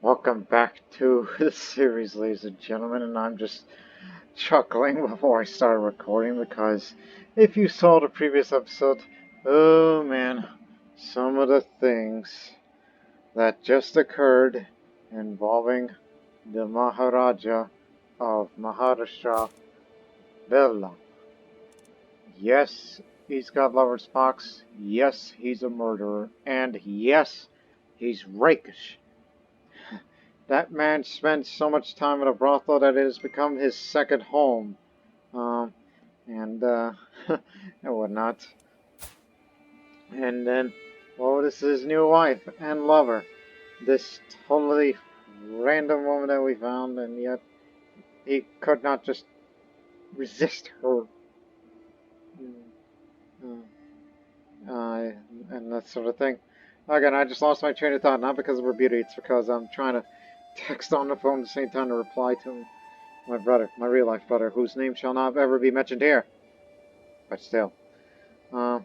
Welcome back to the series, ladies and gentlemen, and I'm just chuckling before I started recording because if you saw the previous episode, oh man, some of the things that just occurred involving the Maharaja of Maharaja Bhillama. Yes, he's got lover's box, yes, he's a murderer, and yes, he's rakish. That man spent so much time in a brothel that it has become his second home. Um, and, and whatnot. And then, well, this is his new wife and lover. This totally random woman that we found, and yet he could not just resist her. And that sort of thing. Again, I just lost my train of thought, not because of her beauty, it's because I'm trying to text on the phone at the same time to reply to my brother, my real life brother, whose name shall not ever be mentioned here. But still. Um,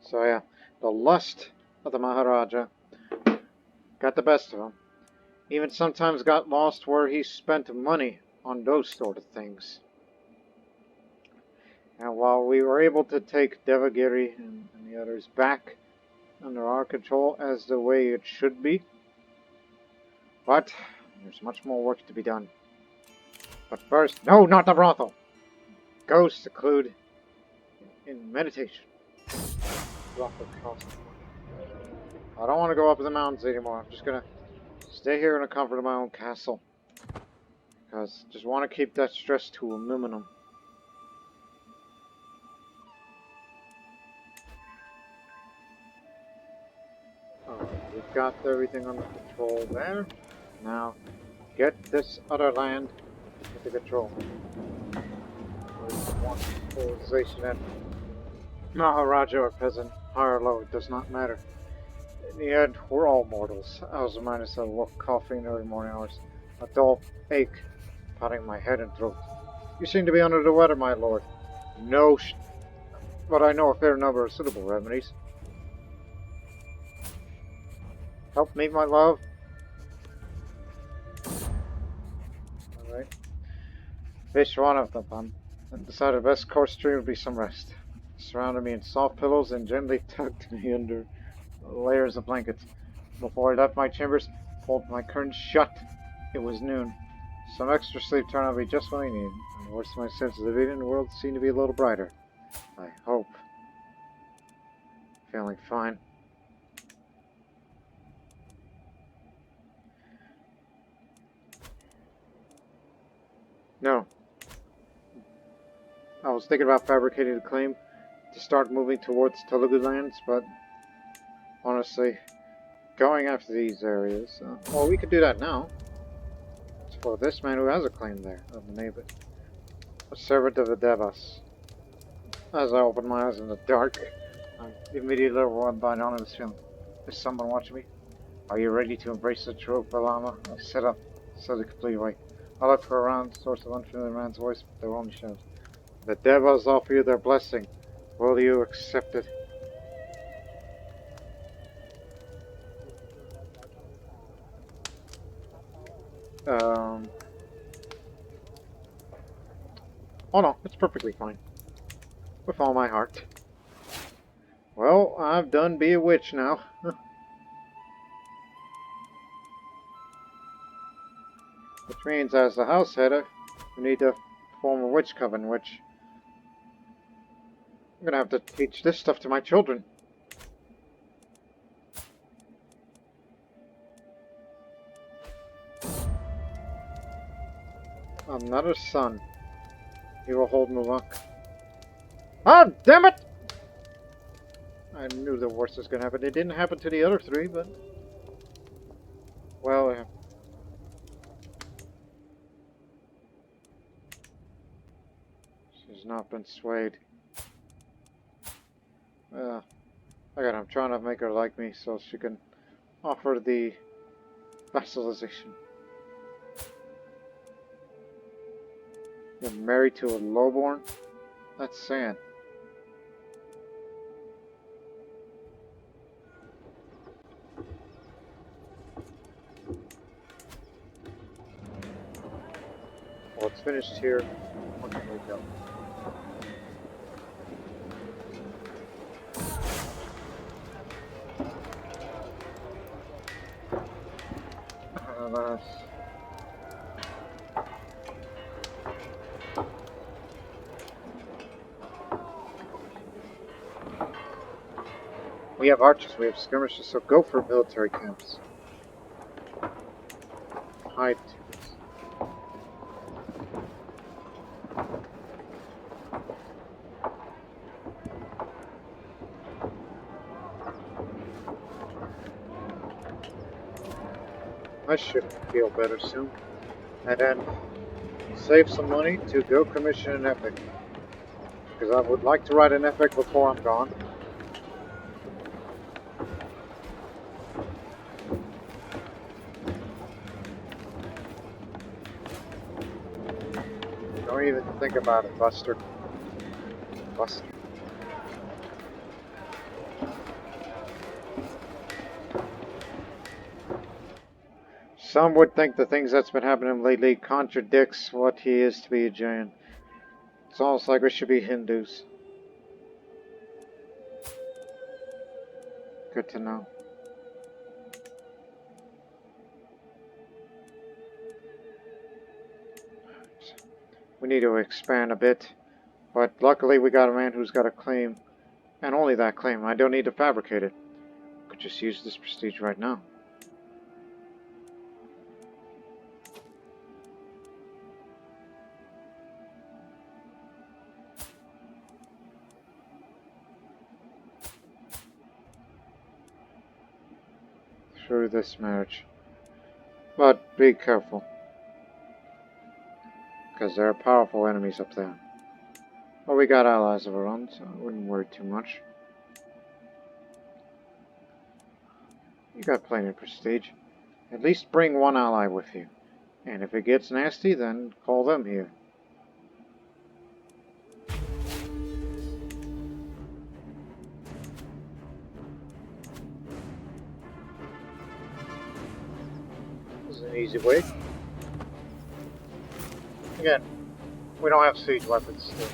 so yeah, the lust of the Maharaja got the best of him. Even sometimes got lost where he spent money on those sort of things. And while we were able to take Devagiri and the others back under our control as the way it should be, but there's much more work to be done. But first, no, not the brothel! Go seclude in meditation. Brothel costs money. I don't want to go up in the mountains anymore. I'm just gonna stay here in the comfort of my own castle. Because I just want to keep that stress to a minimum. We've got everything under control there. Now, get this other land into control. There's one civilization and Maharaja or peasant, high or low, it does not matter. In the end, we're all mortals. I was reminded of a coffee in the early morning hours. A dull ache, potting my head and throat. You seem to be under the weather, my lord. No, but I know a fair number of suitable remedies. Help me, my love. Alright. Fish one of them, and decided the best course stream would be some rest. Surrounded me in soft pillows and gently tucked me under layers of blankets. Before I left my chambers, pulled my curtains shut. It was noon. Some extra sleep turned out to be just what I needed, and the worst of my senses of eating, the world seemed to be a little brighter. I hope. Feeling fine. No. I was thinking about fabricating a claim to start moving towards Telugu lands, but honestly, going after these areas, well, we could do that now. It's for this man who has a claim there, of the neighbor. A servant of the Devas. As I opened my eyes in the dark, I immediately overwhelmed by an ominous feeling. Is someone watching me? Are you ready to embrace the truth, Bhillama? I sit up, so the complete way. I look for around, source of unfamiliar man's voice, but there were only shadows. The Devas offer you their blessing. Will you accept it? Oh no, it's perfectly fine. With all my heart. Well, I've done be a witch now. Which means, as the house head, we need to form a witch coven, which I'm gonna have to teach this stuff to my children. Another son. He will hold Mulak. Ah, damn it! I knew the worst was gonna happen. It didn't happen to the other three, but... Well, she's not been swayed. Again, I'm trying to make her like me so she can offer the vassalization. You're married to a lowborn? That's sad. finished here. Where can we go? We have archers, we have skirmishers, so go for military camps. Hide to this. I should feel better soon. And then save some money to go commission an epic. Because I would like to write an epic before I'm gone. Don't even think about it, Buster. Buster. Some would think the things that's been happening lately contradicts what he is to be a Jain. It's almost like we should be Hindus. Good to know. We need to expand a bit, but luckily we got a man who's got a claim, and only that claim. I don't need to fabricate it. Could just use this prestige right now. Through this marriage. But be careful. Because there are powerful enemies up there. Well, we got allies of our own, so I wouldn't worry too much. You got plenty of prestige. At least bring one ally with you. And if it gets nasty, then call them here. This is an easy way. Again, we don't have siege weapons still.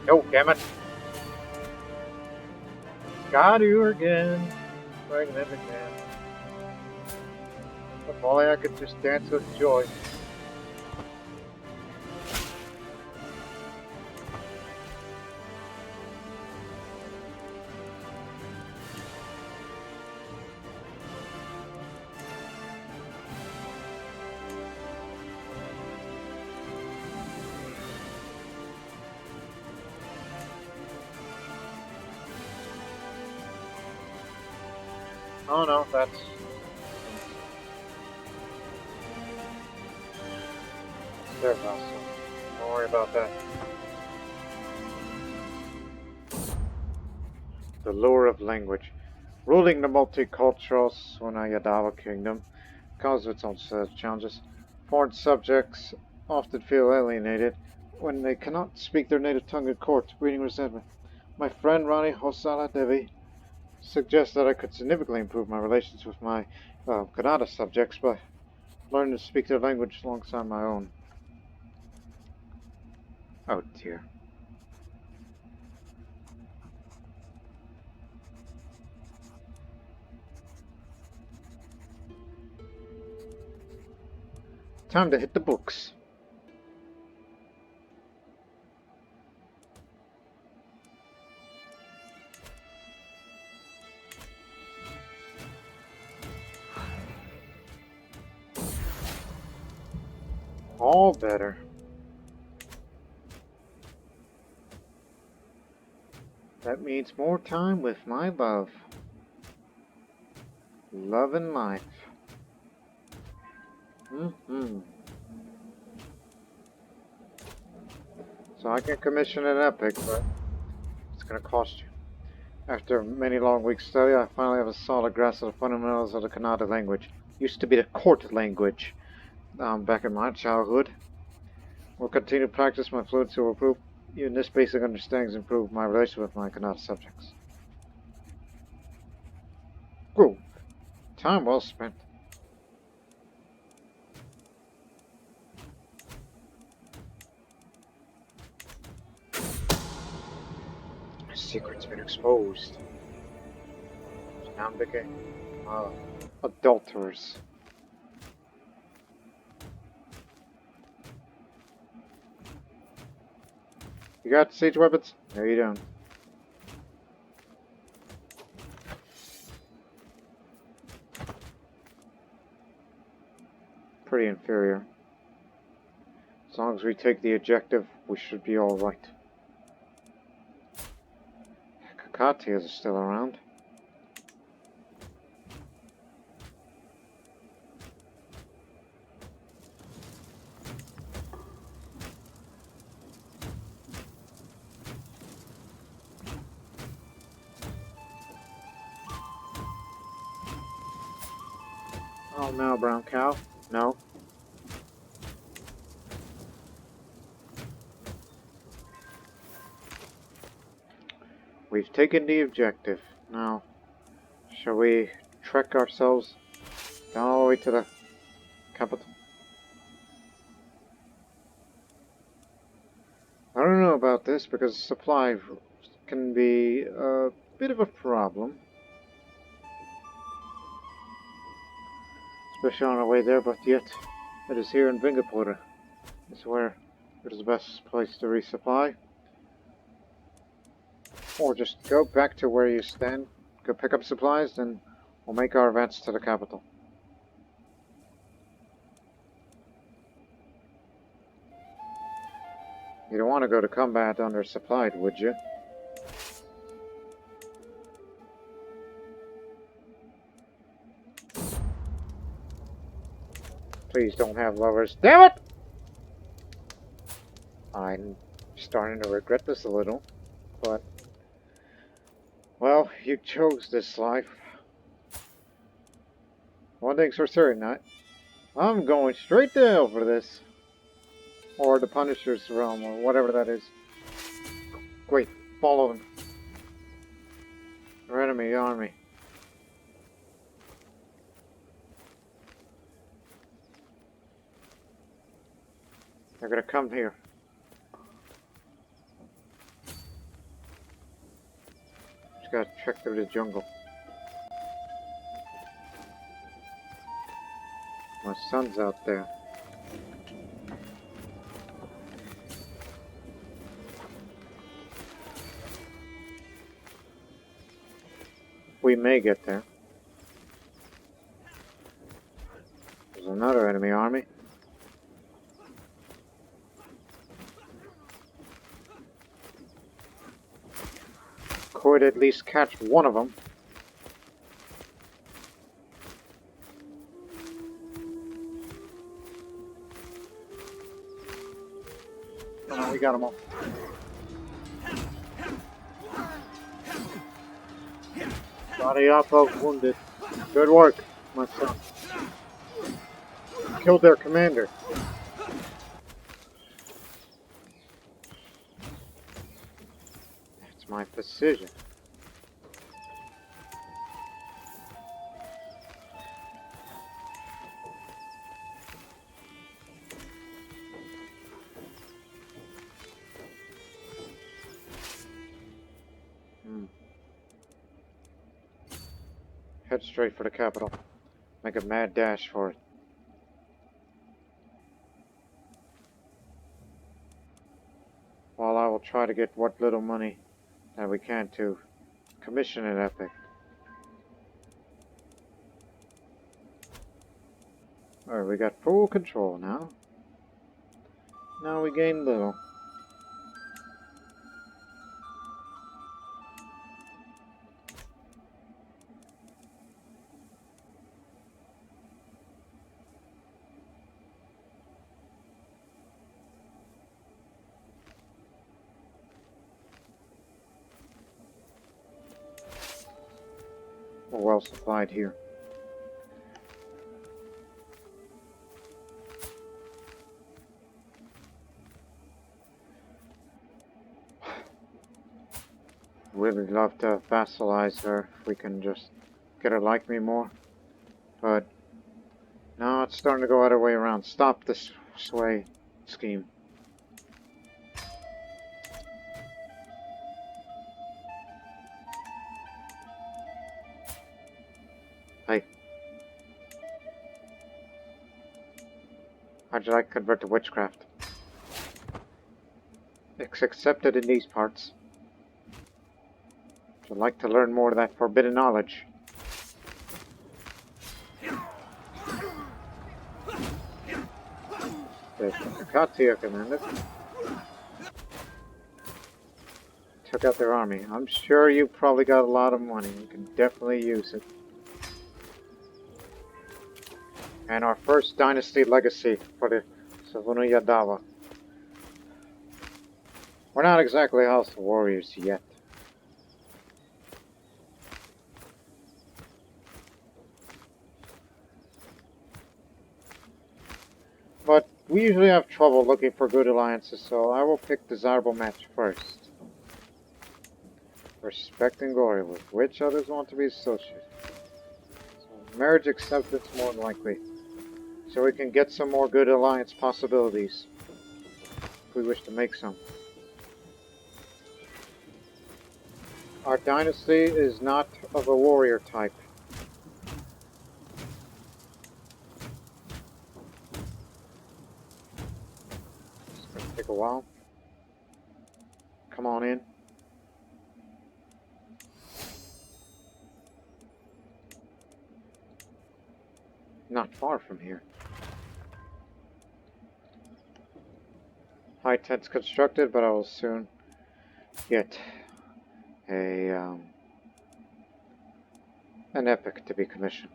Oh, damn it. Got you again. Breaking it again. If only I could just dance with joy. Oh no, that's... their house. Don't worry about that. The lure of language. Ruling the multicultural Seuna Yadava Kingdom causes its own set of challenges. Foreign subjects often feel alienated when they cannot speak their native tongue in court, breeding resentment. My friend Rani Hosala Devi suggests that I could significantly improve my relations with my Karnata subjects by learning to speak their language alongside my own. Oh dear. Time to hit the books. All better. That means more time with my love. Love and life. So I can commission an epic, but it's going to cost you. After many long weeks study, I finally have a solid grasp of the fundamentals of the Karnata language. Used to be the court language back in my childhood. Will continue to practice my fluency will improve. Even this basic understanding has improved my relationship with my Karnata subjects. Cool. Time well spent. My secret's been exposed. Nambike. Adulterers. You got siege weapons? No, you don't. Pretty inferior. As long as we take the objective, we should be alright. Kakati is still around. Oh no, brown cow. No. We've taken the objective. Now, shall we trek ourselves down all the way to the capital? I don't know about this because supply can be a bit of a problem. Especially on our way there, but yet it is here in Vingapura. It's where it is the best place to resupply. Or just go back to where you stand, go pick up supplies, then we'll make our advance to the capital. You don't want to go to combat undersupplied, would you? Please don't have lovers. Damn it! I'm starting to regret this a little, but... well, you chose this life. One thing's for certain, I'm going straight to hell for this. Or the Punisher's realm, or whatever that is. Wait, follow them. Our enemy army. They're gonna come here. Just gotta trek through the jungle. My son's out there. We may get there. There's another enemy army. Could at least catch one of them. Oh, we got them all. Body up, wounded. Good work, my son. Killed their commander. That's my precision. Head straight for the capital. Make a mad dash for it. While I will try to get what little money that we can to commission an epic. Alright, we got full control now. Now we gain little. We're well supplied here. Really love to vassalize her if we can just get her like me more. But now it's starting to go other way around. Stop this sway scheme. Hey. How'd you like to convert to witchcraft? It's accepted in these parts. Would you like to learn more of that forbidden knowledge? The Katia commanded. Took out their army. I'm sure you probably got a lot of money. You can definitely use it. And our first dynasty legacy for the Seuna Yadava. We're not exactly House of Warriors yet. But we usually have trouble looking for good alliances, so I will pick desirable match first. Respect and glory with which others want to be associated. So marriage acceptance more than likely. So we can get some more good alliance possibilities. If we wish to make some. Our dynasty is not of a warrior type. It's going to take a while. Come on in. Not far from here. High tent's constructed, but I will soon get an epic to be commissioned.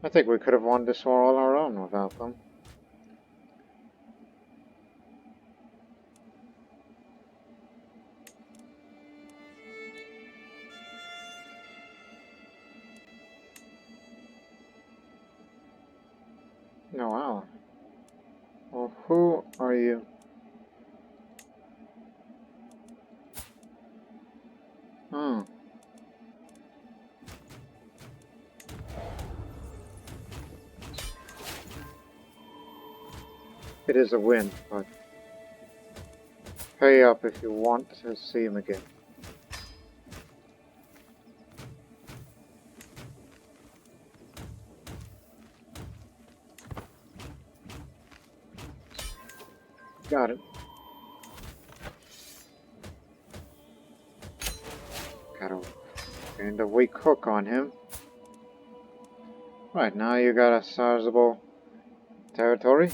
I think we could have won this war all our own without them. No, Alan. Well, who are you? Hmm. It is a win, but pay up if you want to see him again. Got it. Got a gained a weak hook on him. Right, now you got a sizable territory.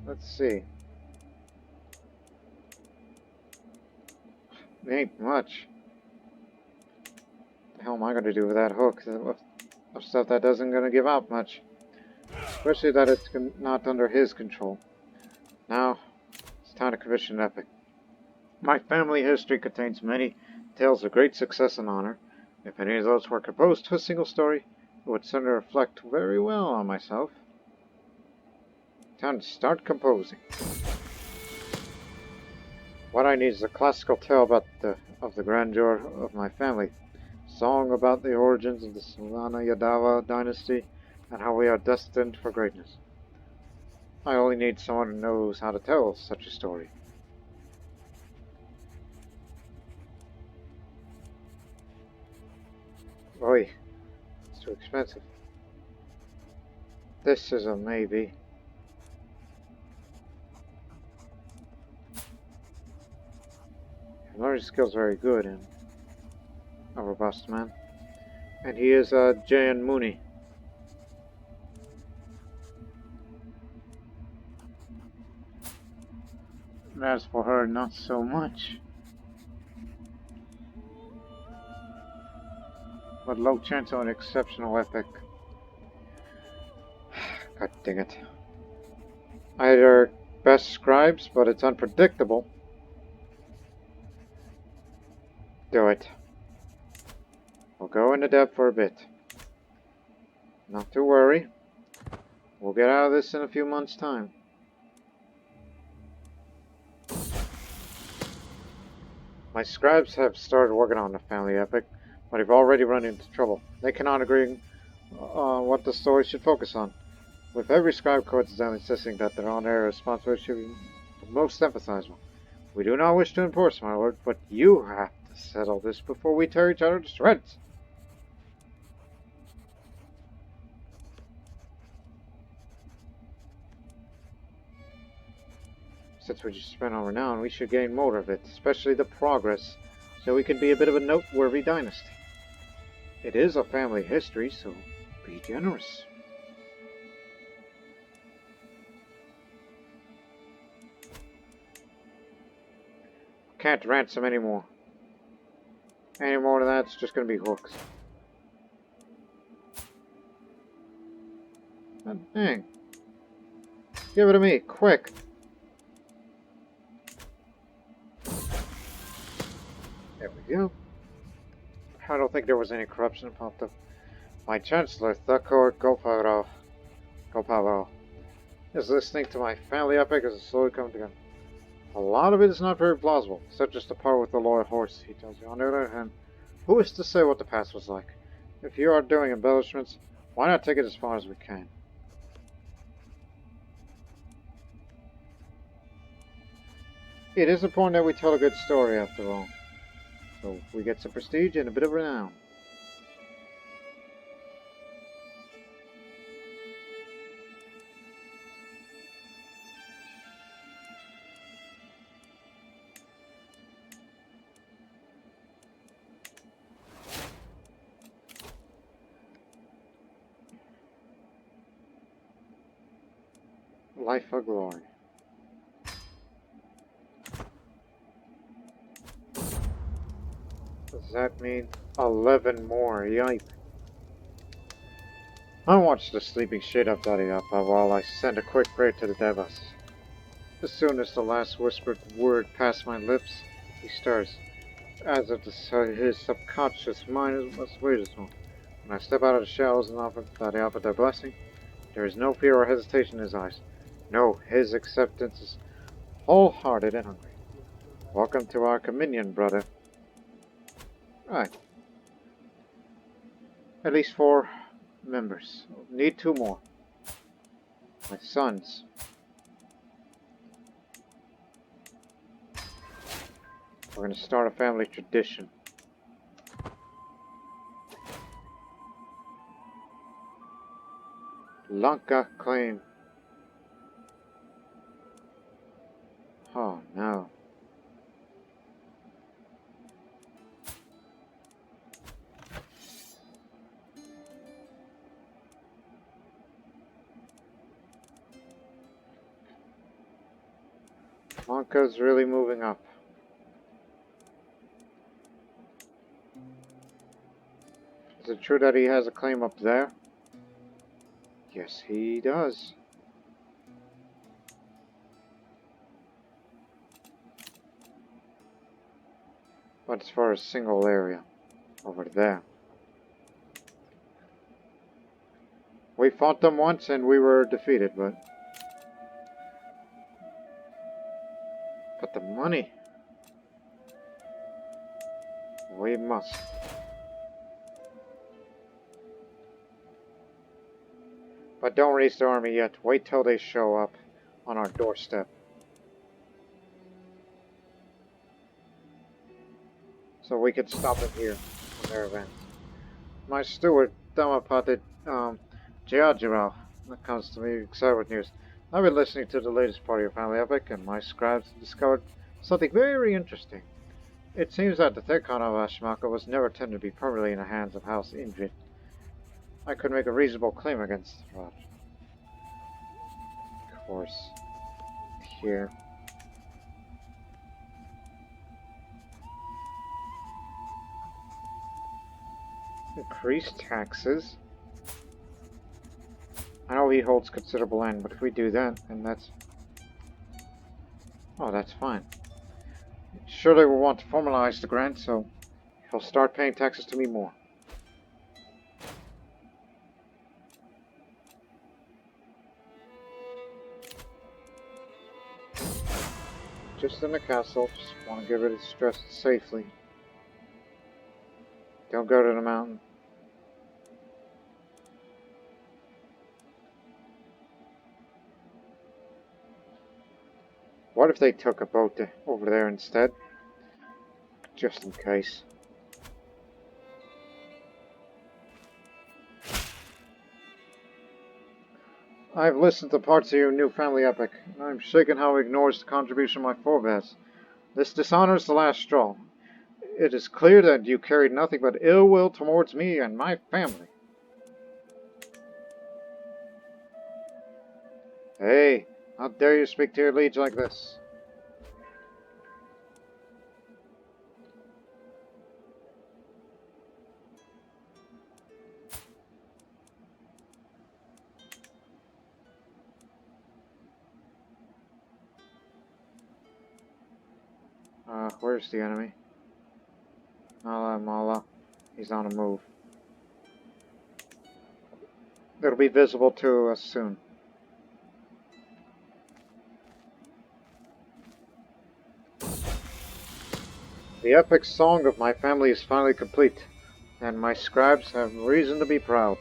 Let's see. It ain't much. What the hell am I gonna do with that hook? Of stuff that doesn't gonna give out much. Especially that it's not under his control. Now, it's time to commission an epic. My family history contains many tales of great success and honor. If any of those were composed to a single story, it would certainly reflect very well on myself. Time to start composing. What I need is a classical tale about of the grandeur of my family. Song about the origins of the Seuna Yadava dynasty and how we are destined for greatness. I only need someone who knows how to tell such a story. Boy, it's too expensive. This is a maybe. Learning skills very good and a robust man. And he is Jayan Muni. As for her, not so much. But low chance of an exceptional epic. God dang it. I had our best scribes, but it's unpredictable. Do it. We'll go into debt for a bit. Not to worry. We'll get out of this in a few months' time. My scribes have started working on the family epic, but have already run into trouble. They cannot agree on what the story should focus on, with every scribe coincidentally insisting that their own area of responsibility should be the most emphasized one. We do not wish to enforce, my lord, but you have to settle this before we tear each other to shreds. Since we just spent on renown, we should gain more of it, especially the progress, so we can be a bit of a noteworthy dynasty. It is a family history, so be generous. Can't ransom anymore. Any more than that, it's just going to be hooks. Oh, dang. Give it to me, quick. There we go. I don't think there was any corruption about them. My Chancellor, Thakor Gopalov, is listening to my family epic as it slowly comes together. A lot of it is not very plausible, such as the part with the loyal horse, he tells you. On the other hand, who is to say what the past was like? If you are doing embellishments, why not take it as far as we can? It is important that we tell a good story, after all. So we get some prestige and a bit of renown. Life for glory. Does that mean 11 more? Yipe. I watch the sleeping shit up Daddy Appa while I send a quick prayer to the Devas. As soon as the last whispered word passed my lips, he stirs, as if his subconscious mind must wait as well. When I step out of the shadows and offer Daddy Appa their blessing, there is no fear or hesitation in his eyes. No, his acceptance is wholehearted and hungry. Welcome to our communion, brother. Right. At least 4 members. Need 2 more. My sons. We're going to start a family tradition. Lanka claim. Oh no. Lanka's really moving up. Is it true that he has a claim up there? Yes, he does. But as far as single area, over there. We fought them once and we were defeated, but the money, we must. But don't raise the army yet. Wait till they show up on our doorstep. So we can stop them here on their event. My steward, Dhammapada Jayajirao, that comes to me excited with news. I've been listening to the latest part of your family epic, and my scribes discovered something very interesting. It seems that the third Khan of Ashmaka was never intended to be permanently in the hands of House Indrid. I could make a reasonable claim against Raj. Of course. Here. Increase taxes. I know he holds considerable land, but if we do that, then that's... Oh, that's fine. Surely we'll want to formalize the grant, so he'll start paying taxes to me more. Just in the castle, just want to get rid of stress safely. Don't go to the mountain. What if they took a boat over there instead? Just in case. I've listened to parts of your new family epic, and I'm shaken how it ignores the contribution of my forebears. This dishonors the last straw. It is clear that you carried nothing but ill will towards me and my family. Hey, how dare you speak to your liege like this? Where's the enemy? Mala. He's on a move. It'll be visible to us soon. The epic song of my family is finally complete, and my scribes have reason to be proud.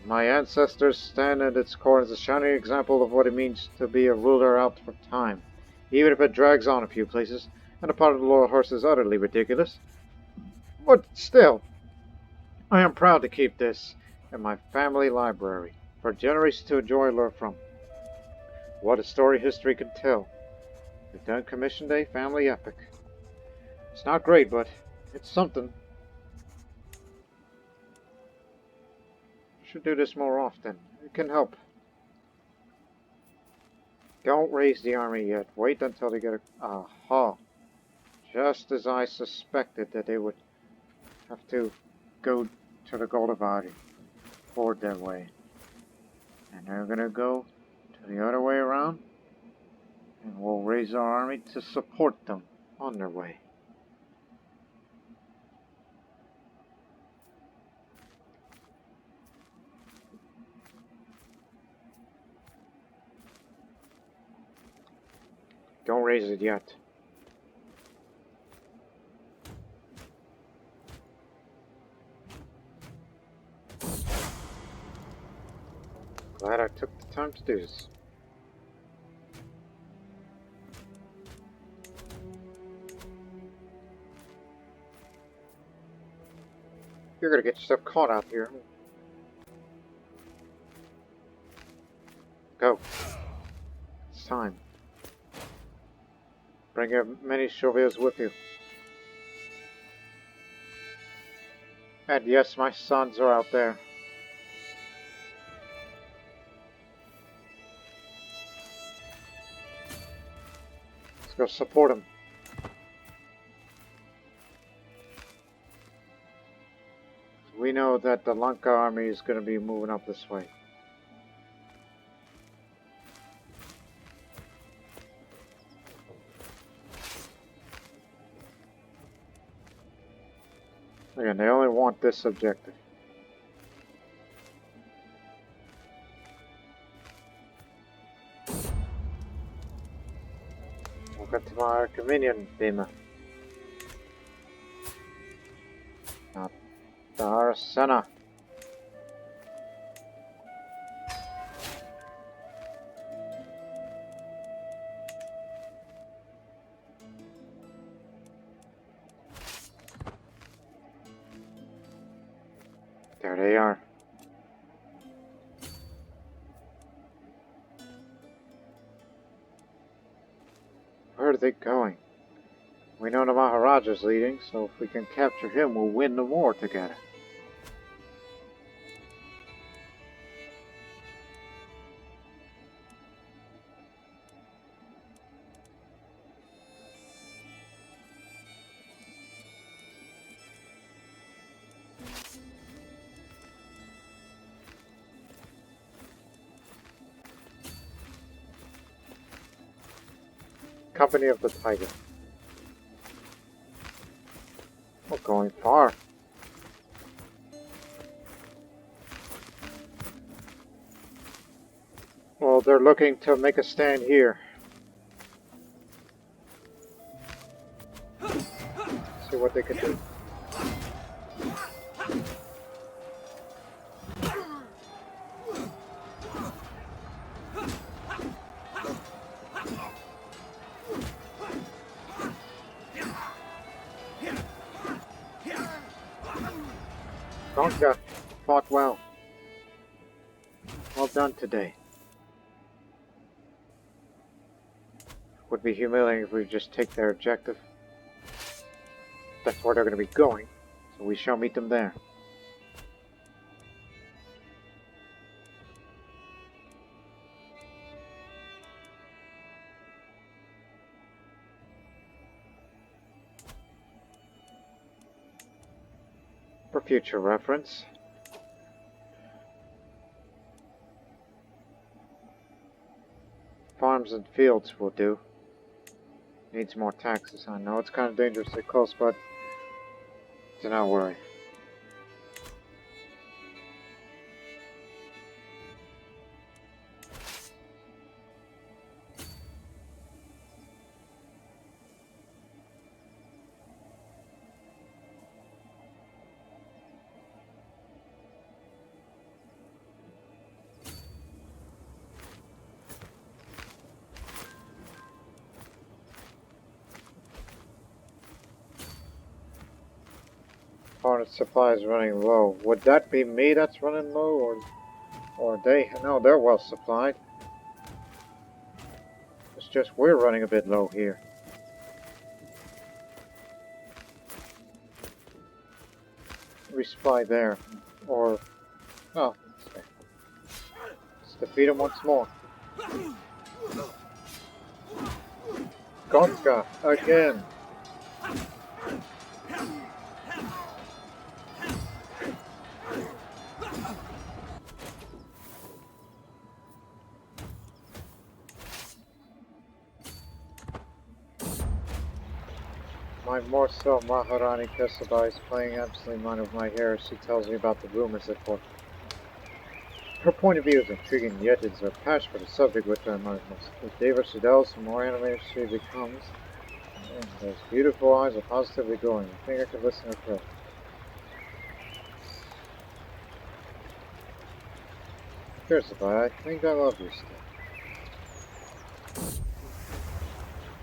My ancestors stand at its core as a shining example of what it means to be a ruler out for time, even if it drags on a few places, and a part of the loyal horse is utterly ridiculous. But still, I am proud to keep this in my family library, for generations to enjoy and learn from. What a story history can tell. We've done commissioned a family epic. It's not great, but it's something. Should do this more often. It can help. Don't raise the army yet. Wait until they get a... Aha. Just as I suspected that they would have to go to the Goldavadi. Ford their way. And they're gonna go to the other way around. And we'll raise our army to support them on their way. Don't raise it yet. Glad I took the time to do this. You're gonna get yourself caught out here. Go. It's time. Bring as many chevaliers with you. And yes, my sons are out there. Let's go support them. We know that the Lanka army is going to be moving up this way. Again, they only want this objective. Welcome to my convenient, Bhima. Not Darsana. There they are. Where are they going? We know the Maharaja's leading, so if we can capture him, we'll win the war together. Company of the Tiger. We're going far. Well, they're looking to make a stand here. See what they can do. Gonka fought well. Well done today. Would be humiliating if we just take their objective. That's where they're going to be going, so we shall meet them there. For future reference. Farms and fields will do. Needs more taxes, I know. It's kind of dangerously close, but do not worry. Opponent's supply is running low. Would that be me that's running low, or they? No, they're well supplied. It's just we're running a bit low here. Resupply there, or oh, let's defeat him once more. Gonka again. My more so Maharani Kesabai is playing absolutely mine with my hair as she tells me about the rumors at court. Her point of view is intriguing, yet it's her passion for the subject which I admire most. With Deva she delves, the more animated she becomes, and those beautiful eyes are positively glowing. I think I could listen to her. Kesabai, I think I love you still.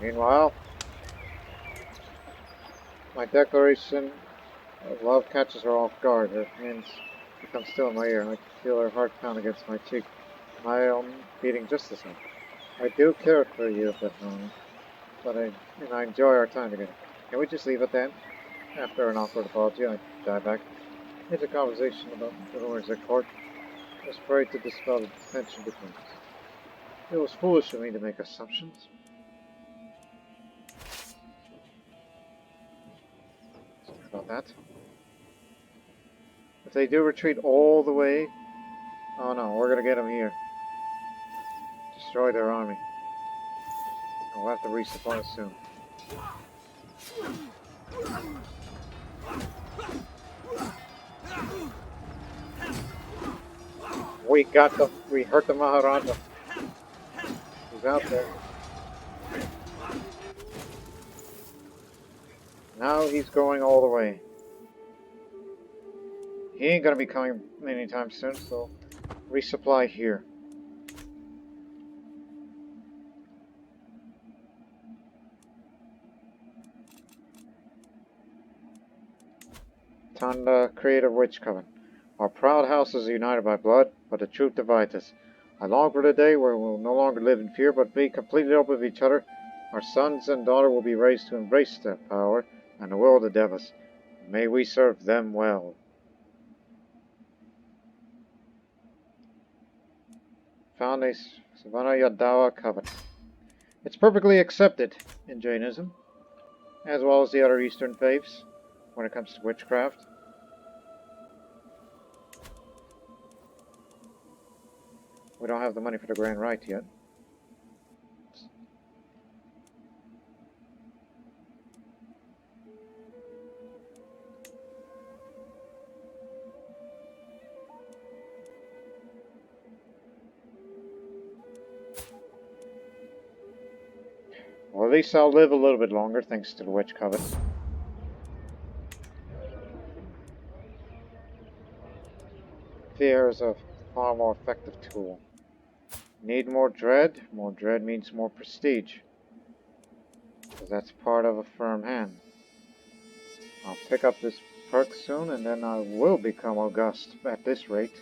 Meanwhile, my declaration of love catches her off guard. Her hands become still in my ear. I can feel her heart pound against my cheek. My own beating just the same. I do care for you at that moment, but I enjoy our time together. Can we just leave it then? After an awkward apology, I die back into conversation about the rumors at court. I was afraid to dispel the tension between us. It was foolish of me to make assumptions. About that. If they do retreat all the way, oh no, we're gonna get them here. Destroy their army. We'll have to resupply soon. We hurt the Maharaja. He's out there. Now he's going all the way. He ain't gonna be coming anytime soon, so resupply here. Time to create a witch coven. Our proud house is united by blood, but the truth divides us. I long for the day where we will no longer live in fear, but be completely open with each other. Our sons and daughter will be raised to embrace that power and the will of the Devas. May we serve them well. Found a Seuna Yadava covenant. It's perfectly accepted in Jainism, as well as the other Eastern faiths, when it comes to witchcraft. We don't have the money for the grand rite yet. least I'll live a little bit longer thanks to the Witch Coven. Fear is a far more effective tool. Need more dread? More dread means more prestige. Because that's part of a firm hand. I'll pick up this perk soon and then I will become august at this rate.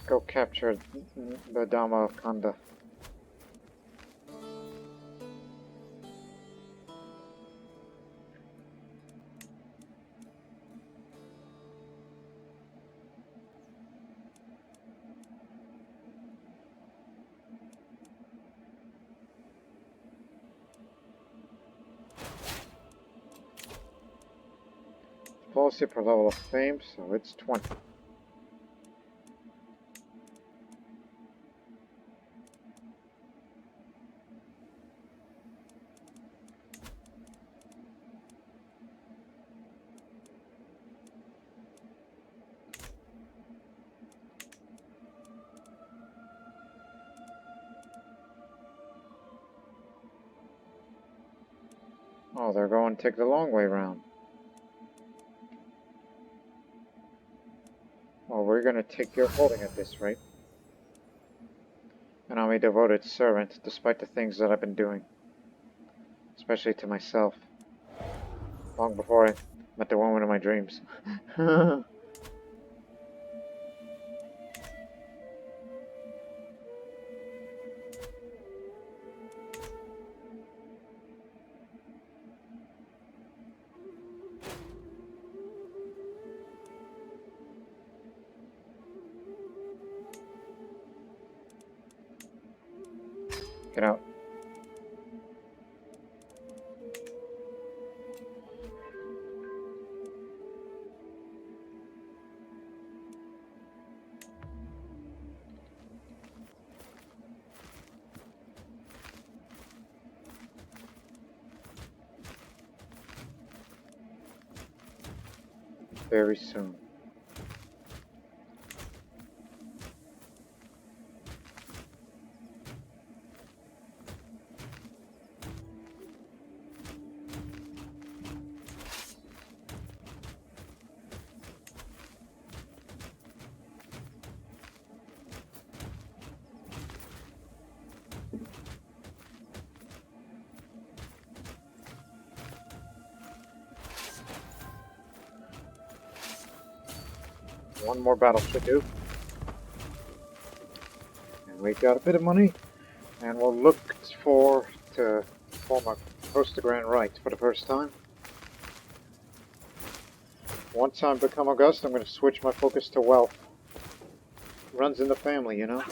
Go capture the Dhamma of Kanda. Policy per level of fame, so it's 20. Oh, they're going to take the long way round. Well, we're going to take your holding at this rate. And I'm a devoted servant, despite the things that I've been doing. Especially to myself. Long before I met the woman of my dreams. Get out. Very soon. One more battle should do. And we got a bit of money. And we'll look to form a post to Grand Right for the first time. Once I become august, I'm going to switch my focus to wealth. Runs in the family, you know?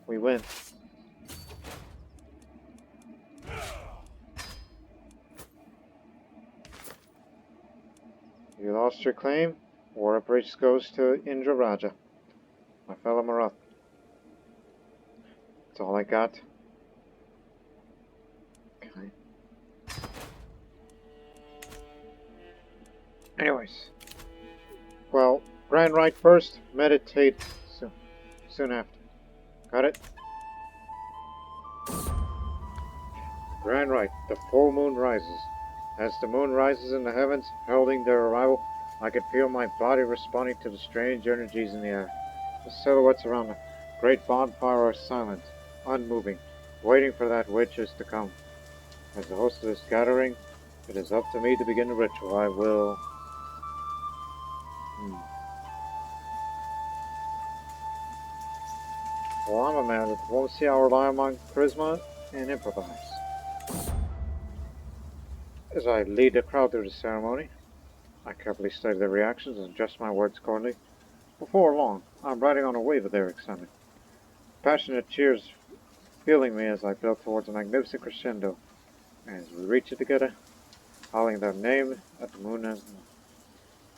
We win. You lost your claim. War Bridge goes to Indra Raja, my fellow Marathi. That's all I got. Okay. Anyways. Well, Grand Right first, meditate soon after. Got it? Grand Right, the full moon rises. As the moon rises in the heavens, heralding their arrival, I could feel my body responding to the strange energies in the air. The silhouettes around the great bonfire are silent, unmoving, waiting for that which is to come. As the host of this gathering, it is up to me to begin the ritual. I will... Well, I'm a man with diplomacy. I'll rely on my charisma and improvise. As I lead the crowd through the ceremony, I carefully study their reactions and adjust my words accordingly. Before long, I'm riding on a wave of their excitement. Passionate cheers filling me as I build towards a magnificent crescendo. As we reach it together, howling their name at the moon and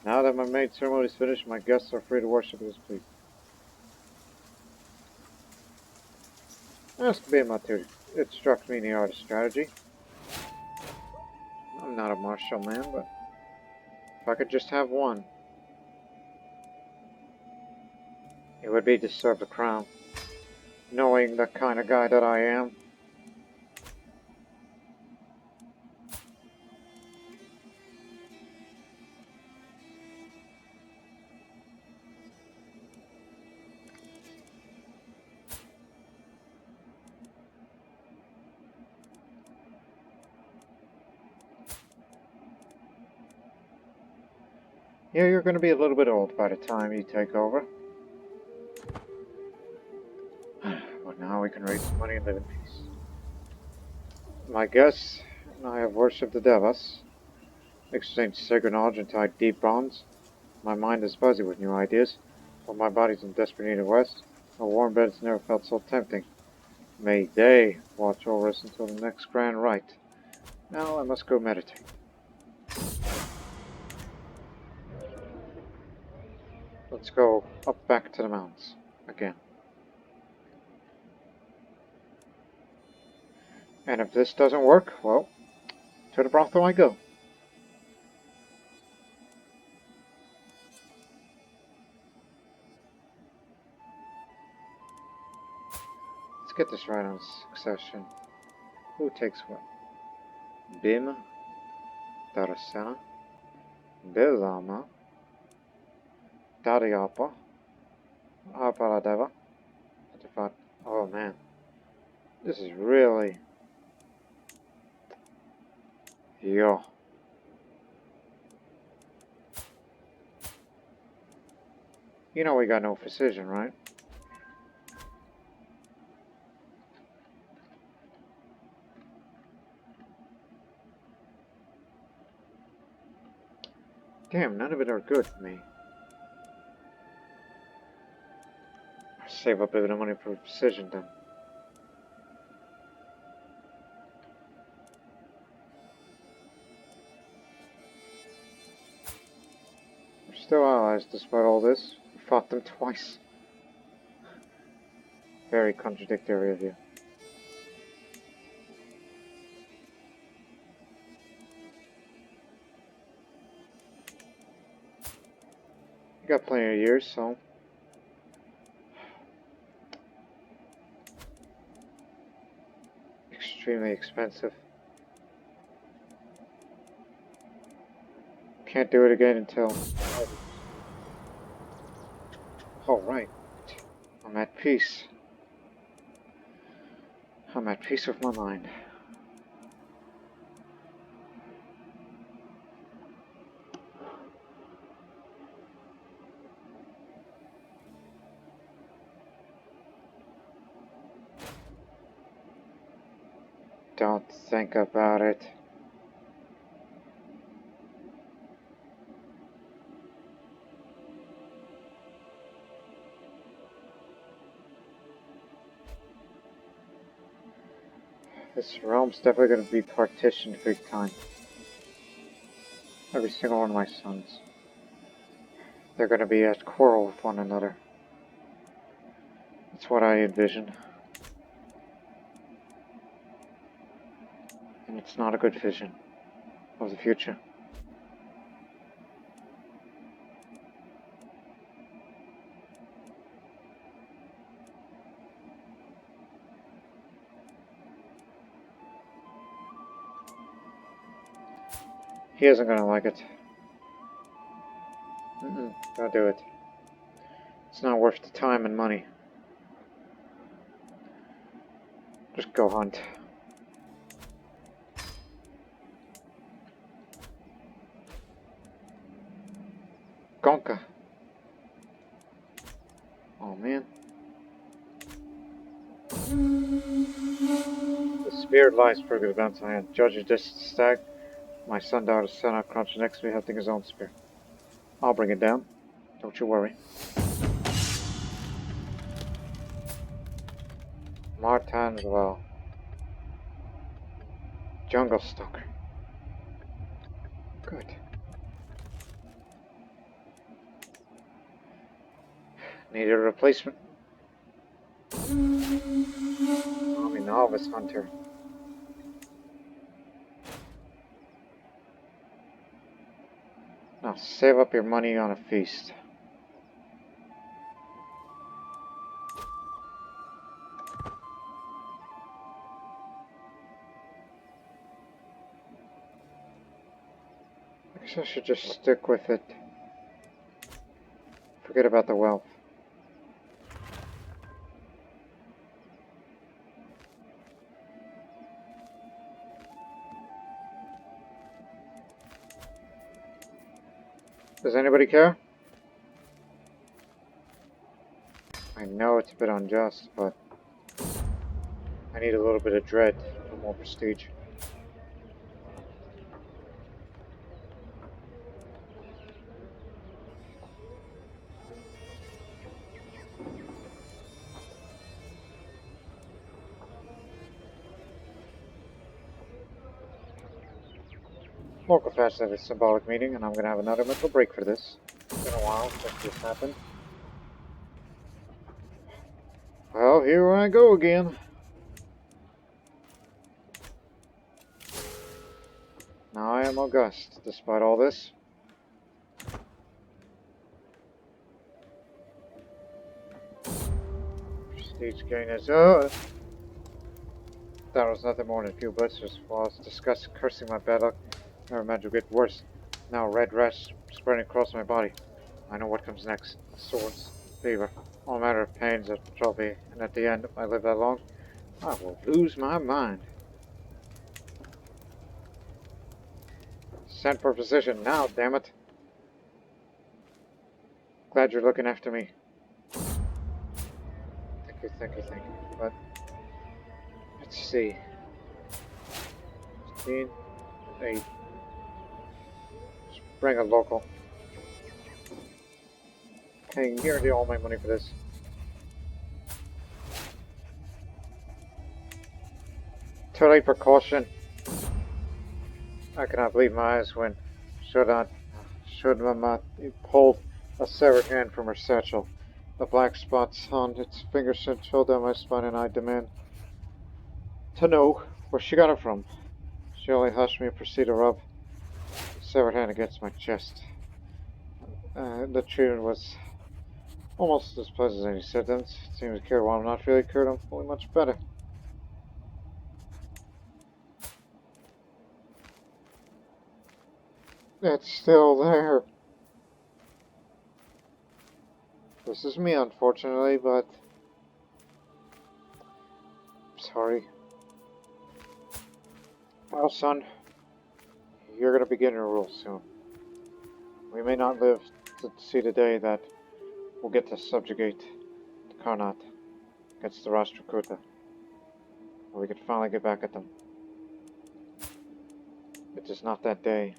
Now that my maid ceremony is finished, my guests are free to worship as please. Ask Bhima to instruct me in the art of strategy. I'm not a martial man, but if I could just have one, it would be to serve the crown. Knowing the kind of guy that I am. Yeah, you're going to be a little bit old by the time you take over. But now we can raise some money and live in peace. My guests and I have worshipped the Devas, exchanged sacred knowledge and tied deep bonds. My mind is fuzzy with new ideas, but my body's in desperate need of rest. A warm bed has never felt so tempting. May they watch over us until the next grand rite. Now I must go meditate. Let's go up back to the mountains again. And if this doesn't work, well, to the brothel I go. Let's get this right on succession. Who takes what? Bhima, Darasana, Bhillama, Daryapa, Apaladeva. Oh man, this is really... Yo. You know we got no precision, right? Damn, none of it are good for me. I'll save up a bit of money for precision then. We're still allies despite all this. We fought them twice. Very contradictory of you. You got plenty of years, so... Extremely expensive. Can't do it again until... Oh, right. I'm at peace. I'm at peace with my mind. Don't think about it. This realm's definitely going to be partitioned big time. Every single one of my sons. They're going to be at quarrel with one another. That's what I envision. And it's not a good vision of the future. He isn't going to like it. Don't do it. It's not worth the time and money. Just go hunt. Gonka. Oh man. The spirit lies for the events I had. Judge this stag. My son daughter Seuna crouched next to me, hefting his own spear. I'll bring it down. Don't you worry. Martan as well. Jungle Stalker. Good. Need a replacement. I'm a novice hunter. Now save up your money on a feast. I guess I should just stick with it. Forget about the wealth. Does anybody care? I know it's a bit unjust, but I need a little bit of dread for more prestige. Local fast had a symbolic meeting, and I'm gonna have another mental break for this. It's been a while since this happened. Well, here I go again. Now I am august, despite all this. Prestige gain is that was nothing more than a few blisters while I was discussing cursing my bad luck. Never imagined it would get worse. Now a red rash spreading across my body. I know what comes next. Swords, fever, all manner of pains that trouble me, and at the end, if I live that long, I will lose my mind. Sent for physician now, damn it. Glad you're looking after me. Thank you. But let's see. 15, 8. Just bring a local. Can guarantee all my money for this. Too late for caution. I cannot believe my eyes when Shudmama pulled a severed hand from her satchel. The black spots on its fingers showed down my spine, and I demand to know where she got it from. She only hushed me and proceeded to rub the severed hand against my chest. The treatment was almost as pleasant as any symptoms. It seems to cure while I'm not really cured. I'm feeling much better. It's still there. This is me, unfortunately, but sorry. Well, son, you're going to begin your rule soon. We may not live to see the day that we'll get to subjugate the Karnata against the Rashtrakuta, and we could finally get back at them. It is not that day.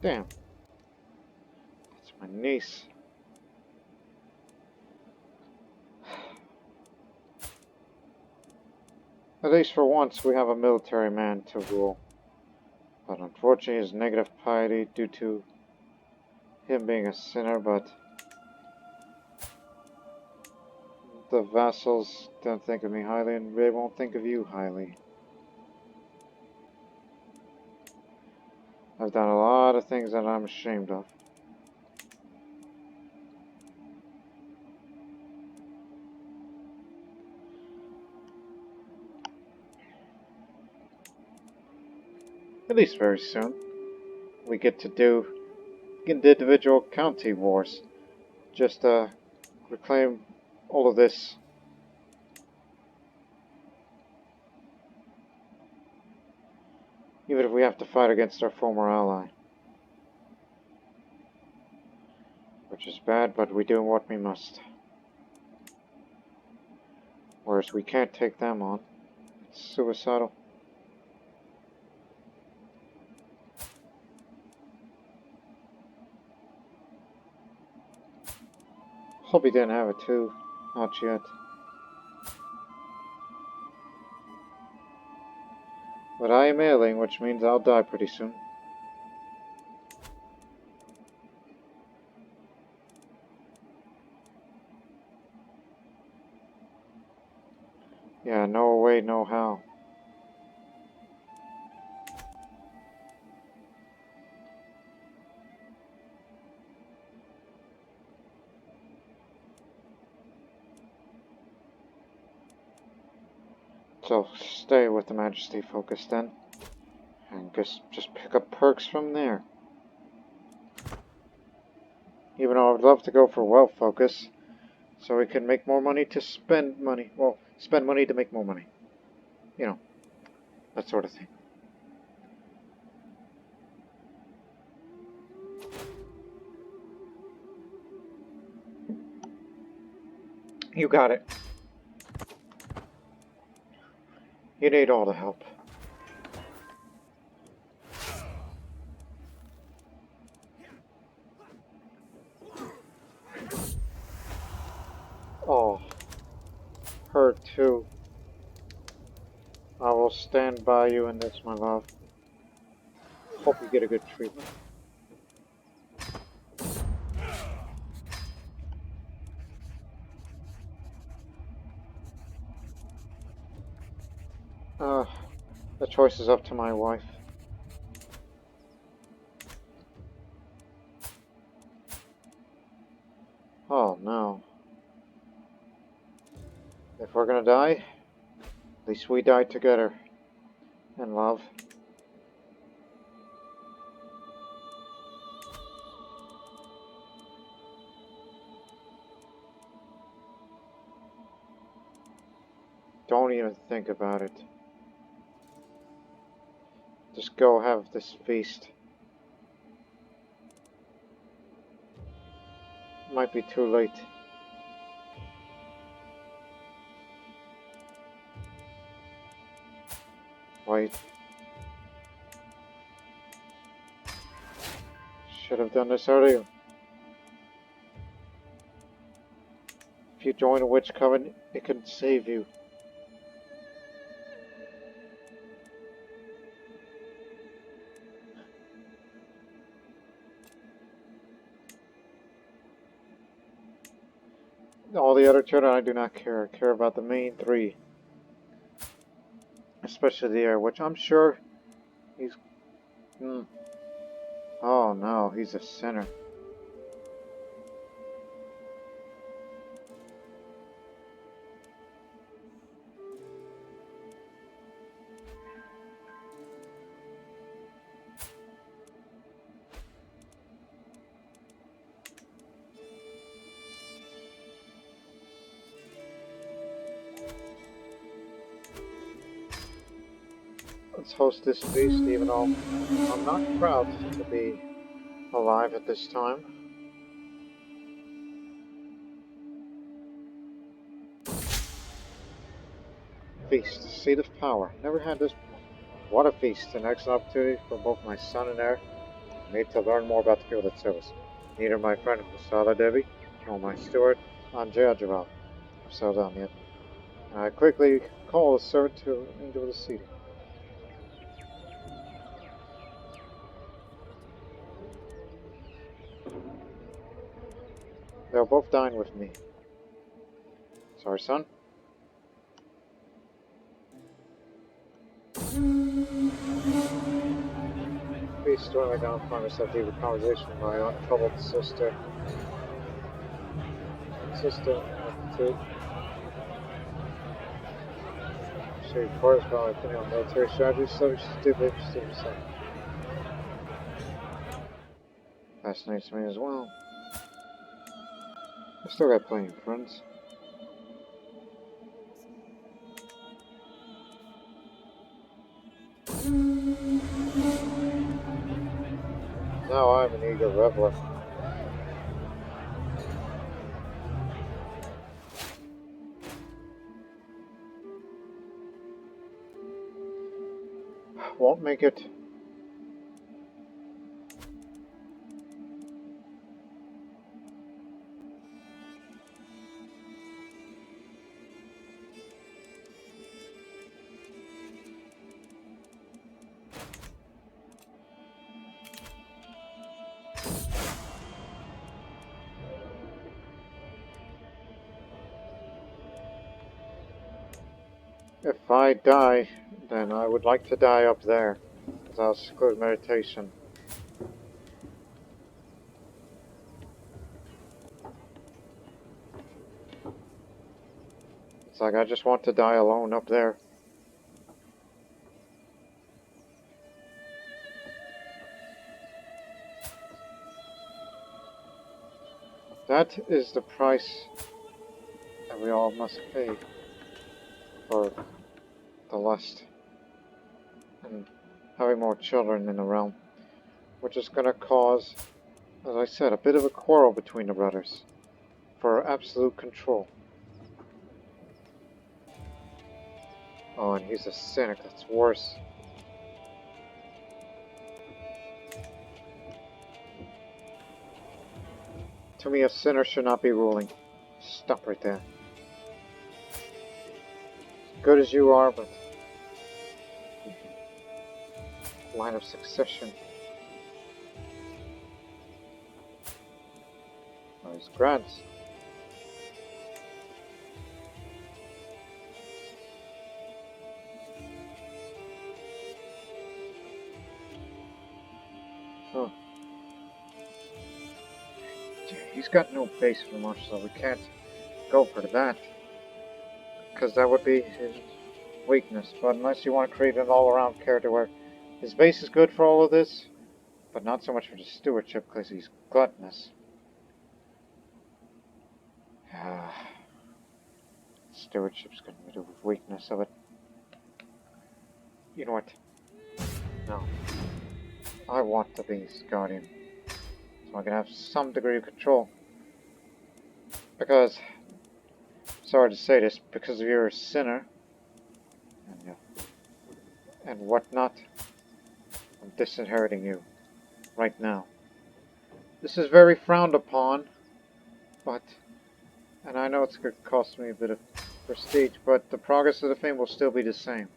Damn. That's my niece. At least for once we have a military man to rule. But unfortunately his negative piety due to him being a sinner, but the vassals don't think of me highly, and they won't think of you highly. I've done a lot of things that I'm ashamed of. At least very soon. We get to do individual county wars. Just reclaim all of this. Even if we have to fight against our former ally. Which is bad, but we do what we must. Whereas we can't take them on. It's suicidal. Hope he didn't have it too. Not yet. But I am ailing, which means I'll die pretty soon. Yeah, no way, no how. So stay with the Majesty focus then. And just pick up perks from there. Even though I would love to go for wealth focus, so we can make more money to spend money. Well, spend money to make more money. You know, that sort of thing. You got it. You need all the help. Oh, her too. I will stand by you in this, my love. Hope you get a good treatment. The choice is up to my wife. Oh no. If we're gonna die, at least we die together. In love. Don't even think about it. Just go have this feast. Might be too late. Wait. Should have done this earlier. If you join a witch coven, it can save you. All the other children, I do not care. I care about the main three. Especially the heir, which I'm sure he's... Oh no, he's a sinner. Let's host this feast, even though I'm not proud to be alive at this time. Feast, seat of power. Never had this before. What a feast! An excellent opportunity for both my son and heir and me to learn more about the field of service. Neither my friend Kusala Devi nor my steward Anjaya Javal have settled down yet. And I quickly call the servant to into the seat. They'll both dine with me. Sorry, son. Please storm me down, find myself deep in conversation with my untroubled sister. Attitude. She reports about my opinion on military strategy, so she's deeply interested in herself. Fascinates me as well. I still got plenty of friends. Now I'm an eager reveler. Won't make it. If I die, then I would like to die up there, because that's good meditation. It's like I just want to die alone up there. That is the price that we all must pay for the lust and having more children in the realm, which is going to cause, as I said, a bit of a quarrel between the brothers for absolute control. Oh, and he's a cynic, that's worse. To me, a sinner should not be ruling. Stop right there. As good as you are, but line of succession. Oh, his grants. Huh. He's got no base for much, so we can't go for that. Because that would be his weakness. But unless you want to create an all-around character where his base is good for all of this, but not so much for the stewardship because he's gluttonous. Stewardship's going to be the weakness of it. You know what? No. I want to be his guardian. So I can have some degree of control. Because, sorry to say this, because you're a sinner and whatnot, I'm disinheriting you right now. This is very frowned upon, but, and I know it's going to cost me a bit of prestige, but the progress of the fame will still be the same.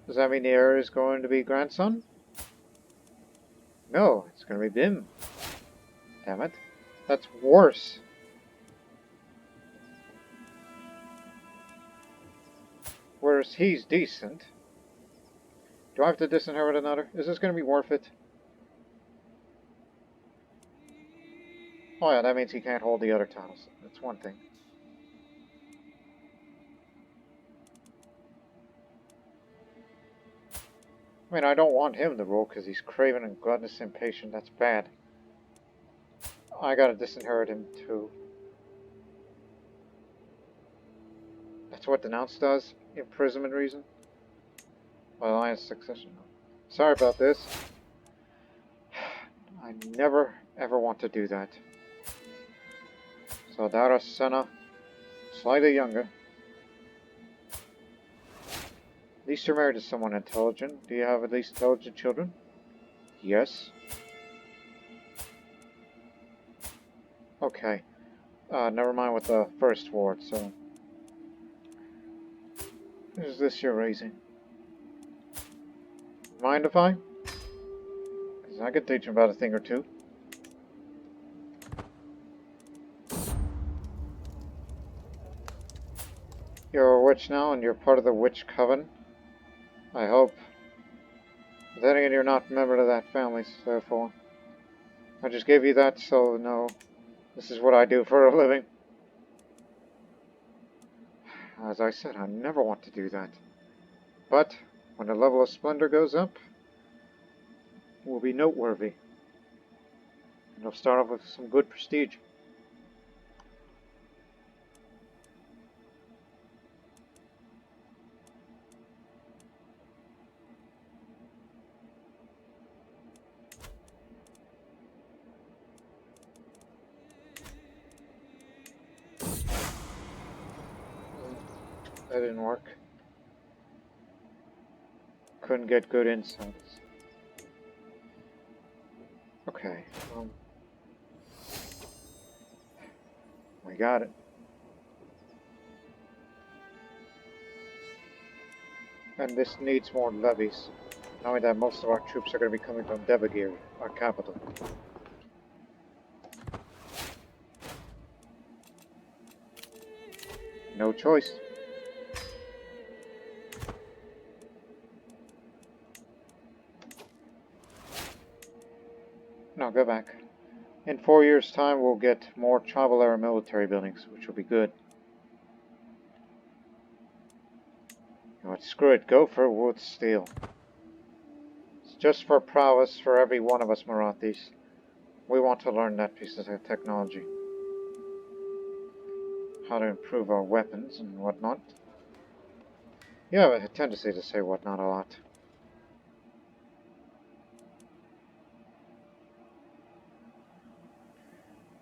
Does that mean the heir is going to be grandson? No, it's going to be Bim. Damn it. That's worse. Whereas he's decent. Do I have to disinherit another? Is this going to be worth it? Oh yeah, that means he can't hold the other titles. That's one thing. I mean, I don't want him to rule because he's craven and gluttonous and impatient. That's bad. I gotta disinherit him too. That's what denounce does? Imprisonment reason? Alliance succession. Sorry about this. I never ever want to do that. So Dara Senna, slightly younger. At least you're married to someone intelligent. Do you have at least intelligent children? Yes. Okay. Never mind with the first ward, so... Who's this you're raising? Mind if I? Because I could teach him about a thing or two. You're a witch now, and you're part of the witch coven. I hope. But then again, you're not a member of that family, so therefore... I just gave you that, so no. This is what I do for a living. As I said, I never want to do that. But, when the level of splendor goes up, it will be noteworthy. And it'll start off with some good prestige. That didn't work. Couldn't get good insights. Okay, we got it. And this needs more levies. Knowing that most of our troops are going to be coming from Devagiri, our capital. No choice. No, go back. In 4 years' time, we'll get more tribal-era military buildings, which will be good. You know what, screw it, go for wood steel. It's just for prowess for every one of us Marathis. We want to learn that piece of technology. How to improve our weapons and whatnot. You have a tendency to say whatnot a lot.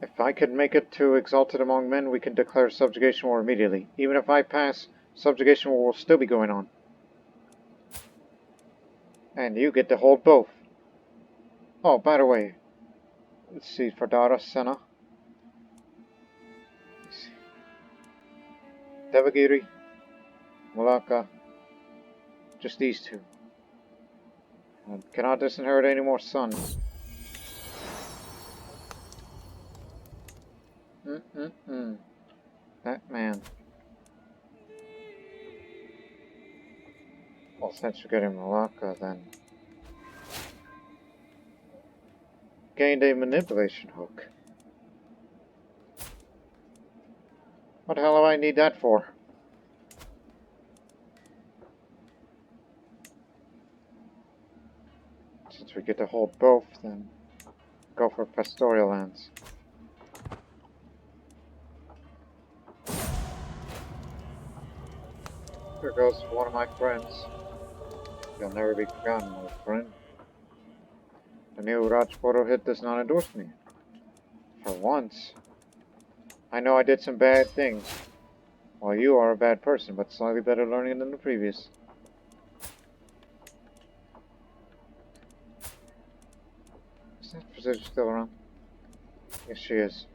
If I could make it to Exalted among men, we can declare Subjugation War immediately. Even if I pass, Subjugation War will still be going on. And you get to hold both. Oh, by the way, let's see, for Dara, Sena. Devagiri, Malacca, just these two. And cannot disinherit any more sons. That man. Well, since you're getting Malacca, then gained a manipulation hook. What the hell do I need that for? Since we get to hold both, then go for pastoral lands. Here goes one of my friends. You'll never be forgotten, old friend. The new Rajpurohit does not endorse me. For once. I know I did some bad things. Well, you are a bad person, but slightly better learning than the previous. Is that Crusader still around? Yes, she is.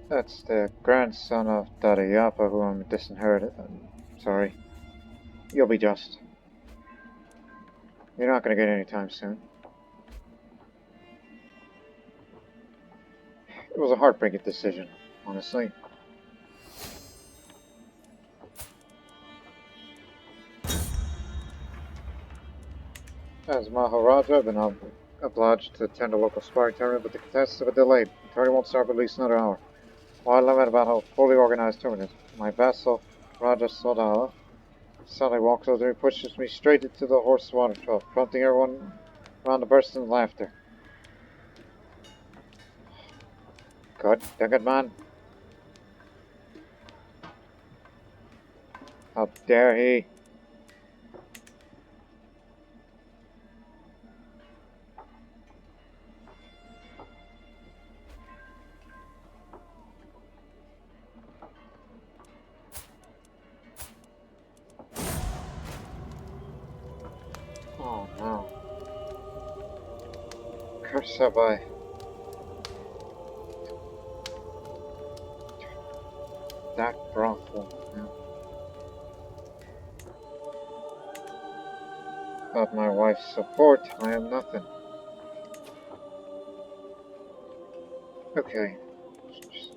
That's the grandson of Dadayapa who I'm disinherited. Sorry. You'll be just. You're not going to get any time soon. It was a heartbreaking decision, honestly. As Maharaja, I've been obliged to attend a local sparring tournament, but the contests have been delayed. The tournament won't start for at least another hour. While I lament about how fully organized tournament is, my vassal, Raja Sodala, suddenly walks over and pushes me straight into the horse water trough, prompting everyone around to burst into laughter. God dang it, man. How dare he? Oh no. Curse have I. That brothel. Yeah. Without my wife's support, I am nothing. Okay. Just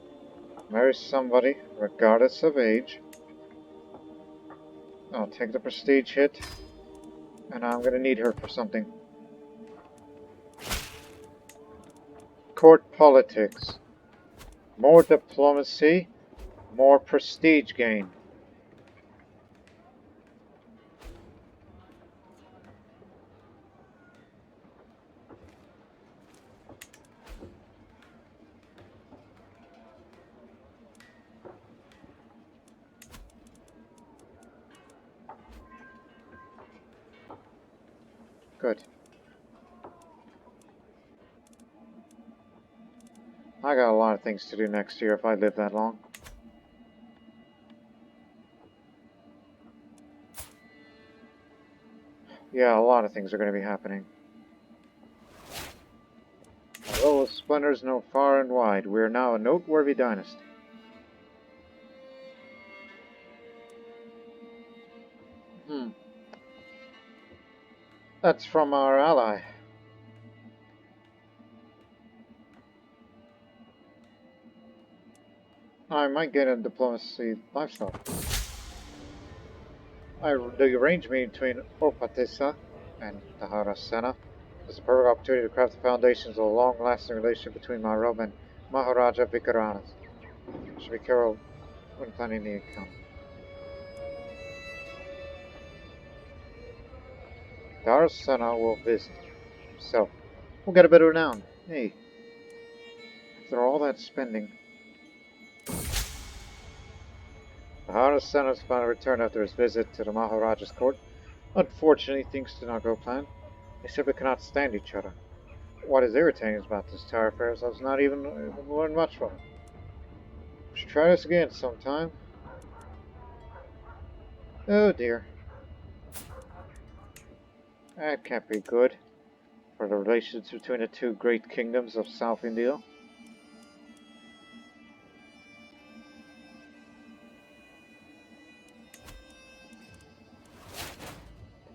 marry somebody, regardless of age. I'll take the prestige hit. And I'm gonna need her for something. Court politics. More diplomacy, more prestige gain. Good. I got a lot of things to do next year if I live that long. Yeah, a lot of things are going to be happening. Although it was splendors known far and wide. We are now a noteworthy dynasty. That's from our ally. I might get a diplomacy lifestyle. The arrangement between Opatissa and Taharasena is a perfect opportunity to craft the foundations of a long-lasting relationship between my realm and Maharaja Bhillama. Should be careful when planning the account. Taharasena will visit. So, we'll get a bit of renown. Hey, after all that spending, Taharasena has finally returned after his visit to the Maharaja's court. Unfortunately, things did not go planned. They simply cannot stand each other. What is irritating about this entire affair is I was not even learned much from it. We should try this again sometime. Oh dear. That can't be good for the relations between the two great kingdoms of South India.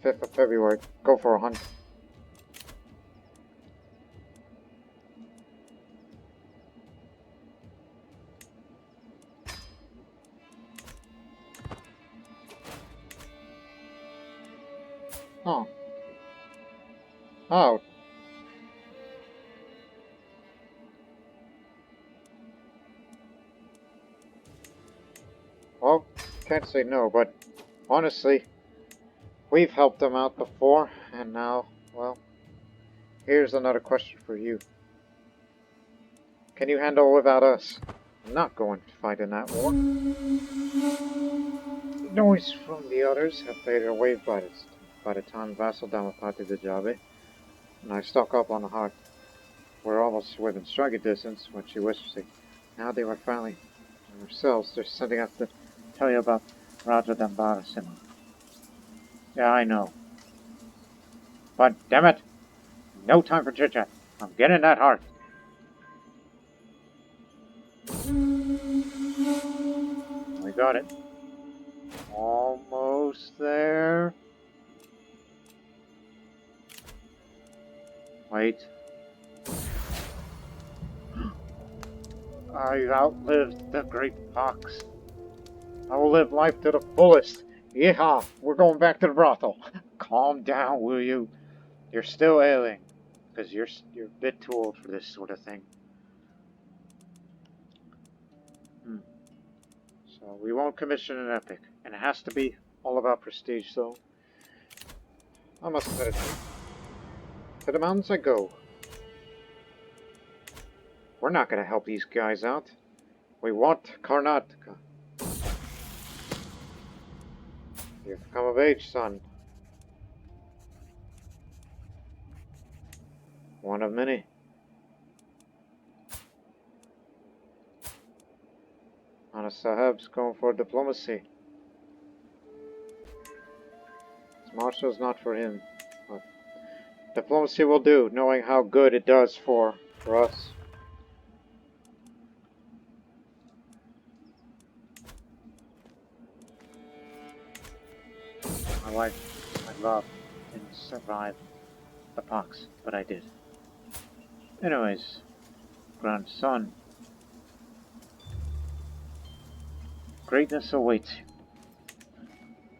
5th of February. Go for a hunt. Oh. Oh. Well, can't say no, but honestly, we've helped them out before, and now, well, here's another question for you. Can you handle without us? I'm not going to fight in that war. The noise from the others have faded away by the time Vassal Damapati the Jabe and I stock up on the heart. We're almost within striking distance when she wished to see. Now they were finally themselves. There's something I have to tell you about Raja Dambara Sima. Yeah, I know. But damn it, no time for chit-chat. I'm getting that heart. We got it. Almost there. Wait. I outlived the great pox. I will live life to the fullest. Yeehaw! We're going back to the brothel. Calm down, will you? You're still ailing, because you're a bit too old for this sort of thing. So we won't commission an epic, and it has to be all about prestige. So I must meditate. To the mountains I go. We're not going to help these guys out. We want Karnataka. You've come of age, son. One of many. Nana Sahib's going for diplomacy. This marshal's not for him. But diplomacy will do, knowing how good it does for us. My wife, my love, didn't survive the pox, but I did. Anyways, grandson, greatness awaits you.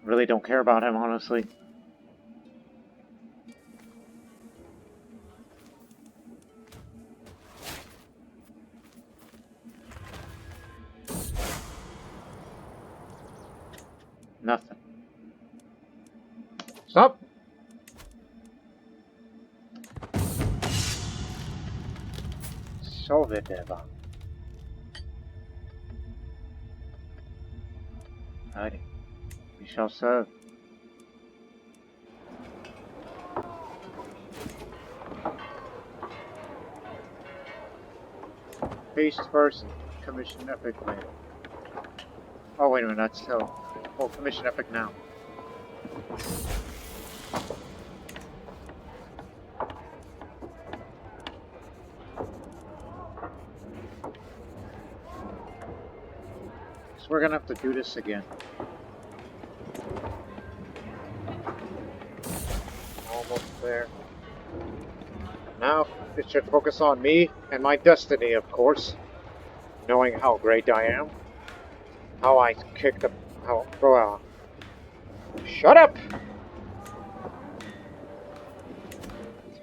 Really don't care about him, honestly. Nothing. Stop! Soviet Eva. Howdy. We shall serve. Feast first, commission epic later. Oh wait a minute, that's still... Oh, commission epic now. gonna have to do this again. Almost there. Now, it should focus on me and my destiny, of course. Knowing how great I am. How I kick the... How... Well, shut up!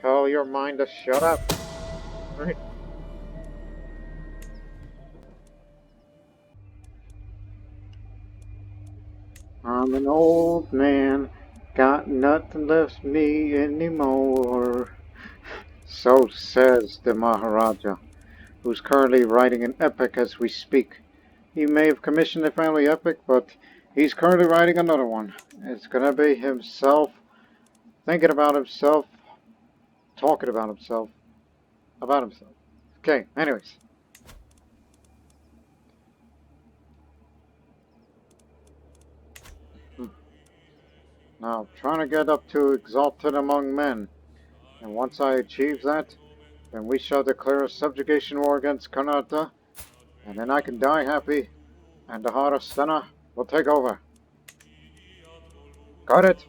Tell your mind to shut up. Right? I'm an old man. Got nothing left me anymore. So says the Maharaja, who's currently writing an epic as we speak. He may have commissioned a family epic, but he's currently writing another one. It's gonna be himself, thinking about himself, talking about himself, Okay, anyways. Now, trying to get up to Exalted among men. And once I achieve that, then we shall declare a subjugation war against Karnata, and then I can die happy, and the Harasana will take over. Got it?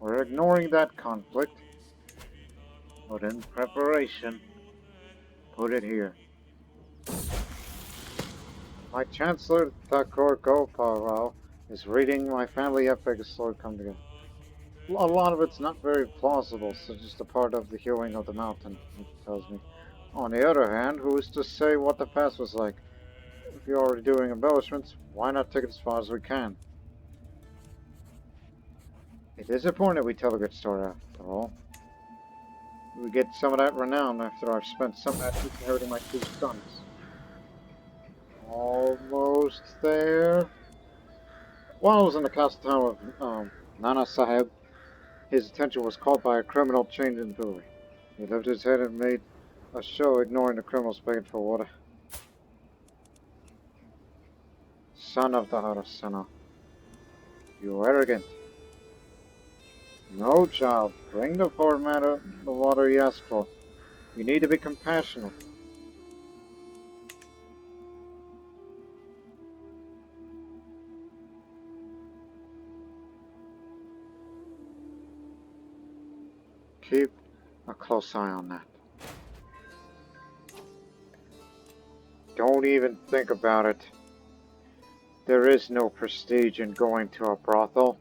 We're ignoring that conflict, but in preparation, put it here. My Chancellor Thakur Gopal is reading my family epic Sword Come Together. A lot of it's not very plausible, so just a part of the hewing of the mountain, it tells me. On the other hand, who is to say what the past was like? If you're already doing embellishments, why not take it as far as we can? It is important that we tell a good story after all. We get some of that renown after I've spent some of that inheriting my two sons. Almost there. While I was in the castle town of Nana Sahib, his attention was caught by a criminal chained in the pillory. He lifted his head and made a show, ignoring the criminals begging for water. Son of the Harasana, you arrogant. No, child. Bring the poor man the water he asked for. You need to be compassionate. Keep a close eye on that. Don't even think about it. There is no prestige in going to a brothel.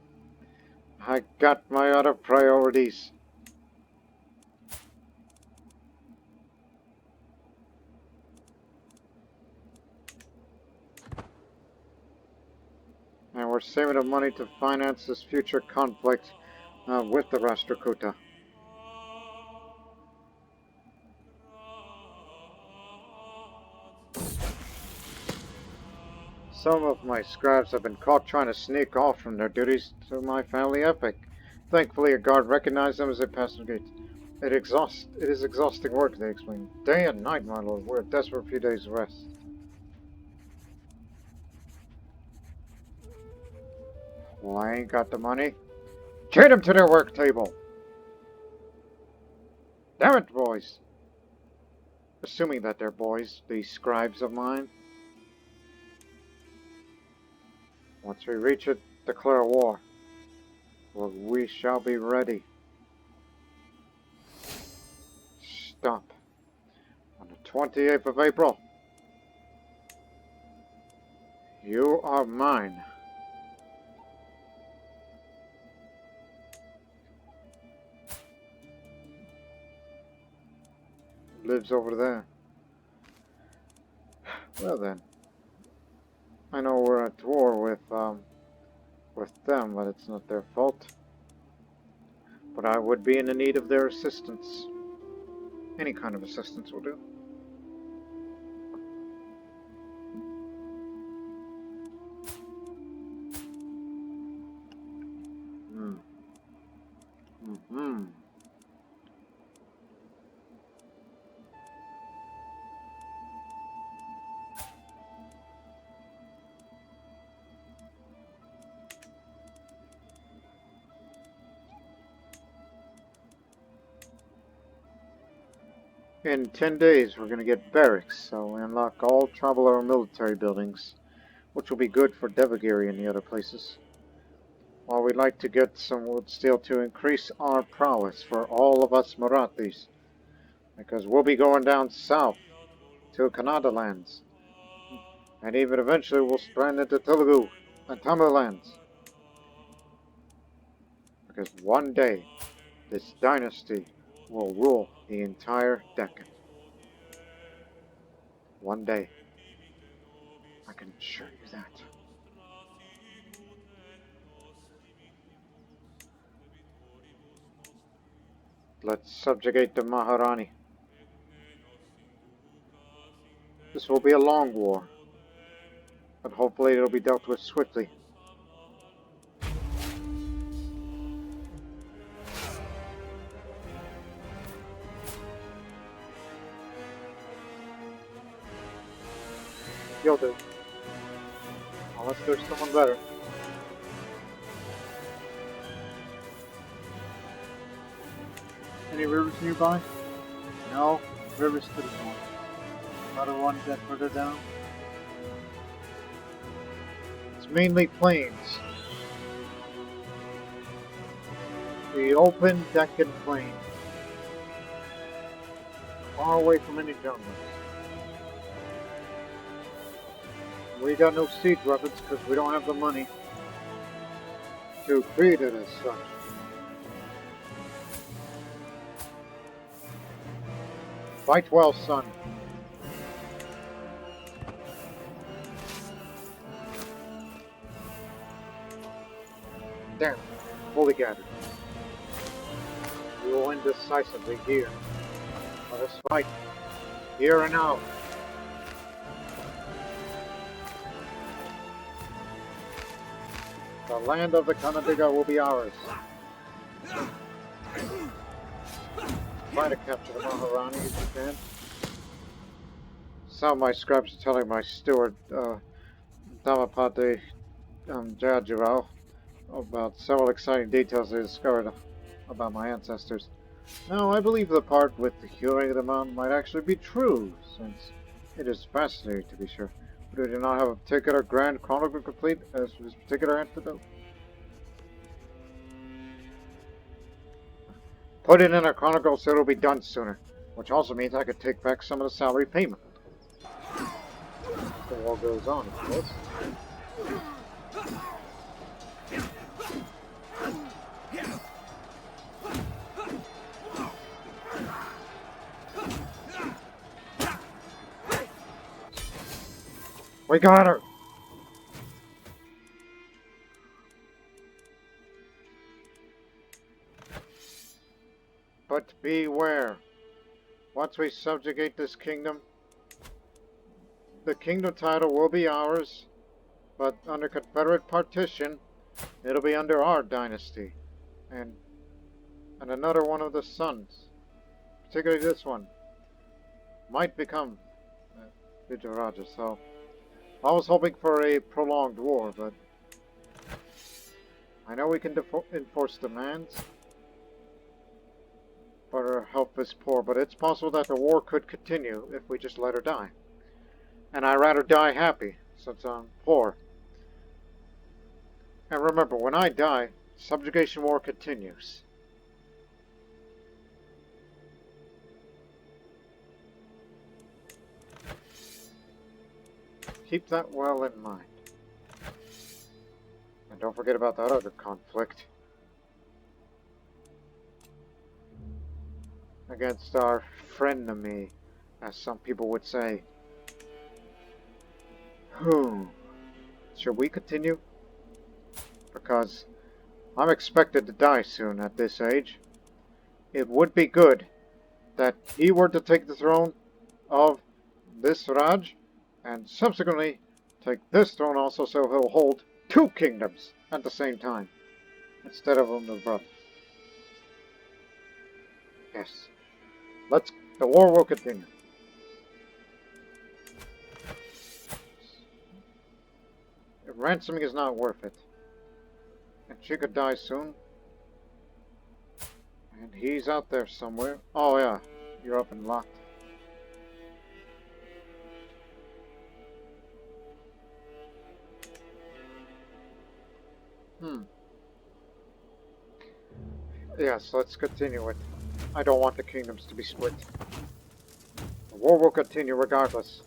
I got my other priorities. And we're saving the money to finance this future conflict with the Rashtrakuta. Some of my scribes have been caught trying to sneak off from their duties to my family epic. Thankfully, a guard recognized them as they passed the gate. It is exhausting work, they explained. Day and night, my lord. We're desperate for a few days' rest. Well, I ain't got the money. Chain them to their work table. Damn it, boys. Assuming that they're boys, these scribes of mine. Once we reach it, declare war. For we shall be ready. Stop. On the 28th of April. You are mine. Lives over there. Well then. I know we're at war with them, but it's not their fault. But I would be in the need of their assistance. Any kind of assistance will do. Mm-hmm. In 10 days, we're going to get barracks, so we unlock all tribal or military buildings, which will be good for Devagiri and the other places. While we'd like to get some wood steel to increase our prowess for all of us Marathis, because we'll be going down south to Karnata lands, and even eventually we'll spread into Telugu and Tamil lands. Because one day, this dynasty will rule the entire Deccan. One day. I can assure you that. Let's subjugate the Maharani. This will be a long war, but hopefully it'll be dealt with swiftly. You'll do. Unless there's someone better. Any rivers nearby? No, rivers to the north. Another one that further down. It's mainly plains. The open Deccan plain. Far away from any jungles. We got no siege weapons because we don't have the money to create it as such. Fight well, son. Damn, fully gathered. We will win decisively here. Let us fight, here and now. The land of the Kannadiga will be ours. Try to capture the Maharani if you can. Some of my scribes are telling my steward, Damapati Jayajirao, about several exciting details they discovered about my ancestors. Now, I believe the part with the hewing of the mountain might actually be true, since it is fascinating to be sure. But we do not have a particular grand chronicle complete as for this particular antidote. Put it in a chronicle so it'll be done sooner, which also means I could take back some of the salary payment. The war goes on, of course. We got her! But beware. Once we subjugate this kingdom, the kingdom title will be ours, but under Confederate partition, it'll be under our dynasty. And another one of the sons, particularly this one, might become Vijayaraja. So I was hoping for a prolonged war, but I know we can enforce demands, but her help is poor. But it's possible that the war could continue if we just let her die. And I'd rather die happy, since I'm poor. And remember, when I die, Subjugation War continues. Keep that well in mind. And don't forget about that other conflict. Against our frenemy, as some people would say. Should we continue? Because I'm expected to die soon at this age. It would be good that he were to take the throne of this Raj, and subsequently take this throne also, so he'll hold 2 kingdoms at the same time, instead of only brother. Yes. The war will continue. Ransoming is not worth it. And she could die soon. And he's out there somewhere. Oh yeah, you're up and locked. Yes, let's continue it. I don't want the kingdoms to be split. The war will continue regardless.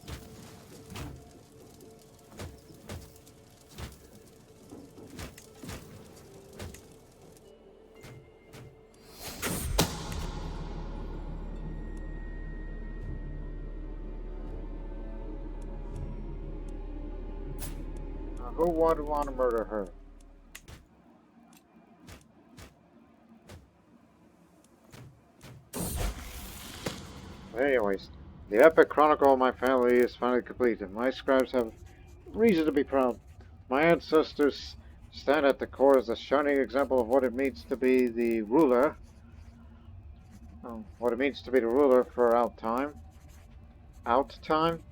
Who would want to murder her? Anyways, the epic chronicle of my family is finally completed. My scribes have reason to be proud. My ancestors stand at the core as a shining example of what it means to be the ruler. What it means to be the ruler for out time. Out time?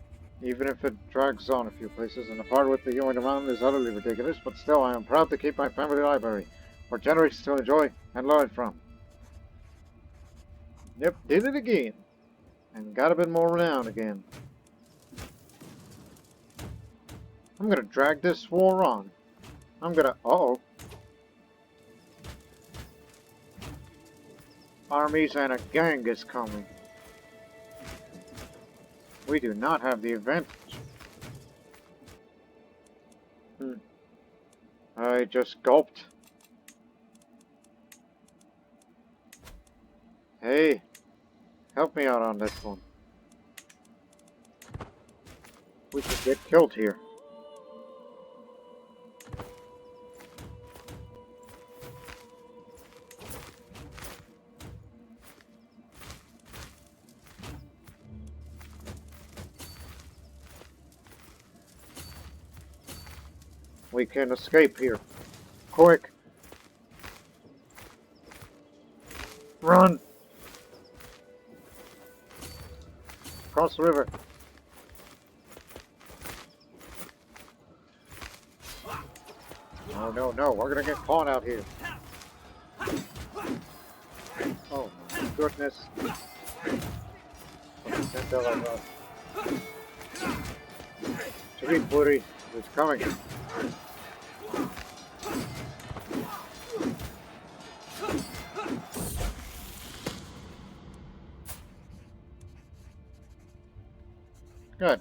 Even if it drags on a few places, and the part with the human around is utterly ridiculous, but still I am proud to keep my family library for generations to enjoy and learn from. Yep, did it again. And got a bit more renown again. I'm gonna drag this war on. Uh-oh. Armies and a gang is coming. We do not have the advantage. I just gulped. Hey, help me out on this one. We could get killed here. We can escape here. Quick! Run! Cross the river. Oh no, no, we're gonna get caught out here. Oh my goodness. Tripuri is coming. Good.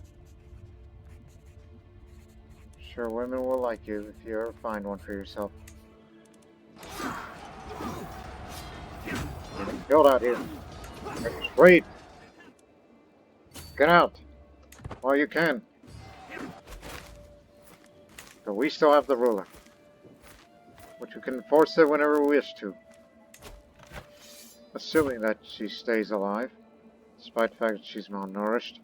Sure, women will like you if you ever find one for yourself. Getting killed out here. Wait! Get out! While you can. But we still have the ruler. Which we can enforce it whenever we wish to. Assuming that she stays alive. Despite the fact that she's malnourished.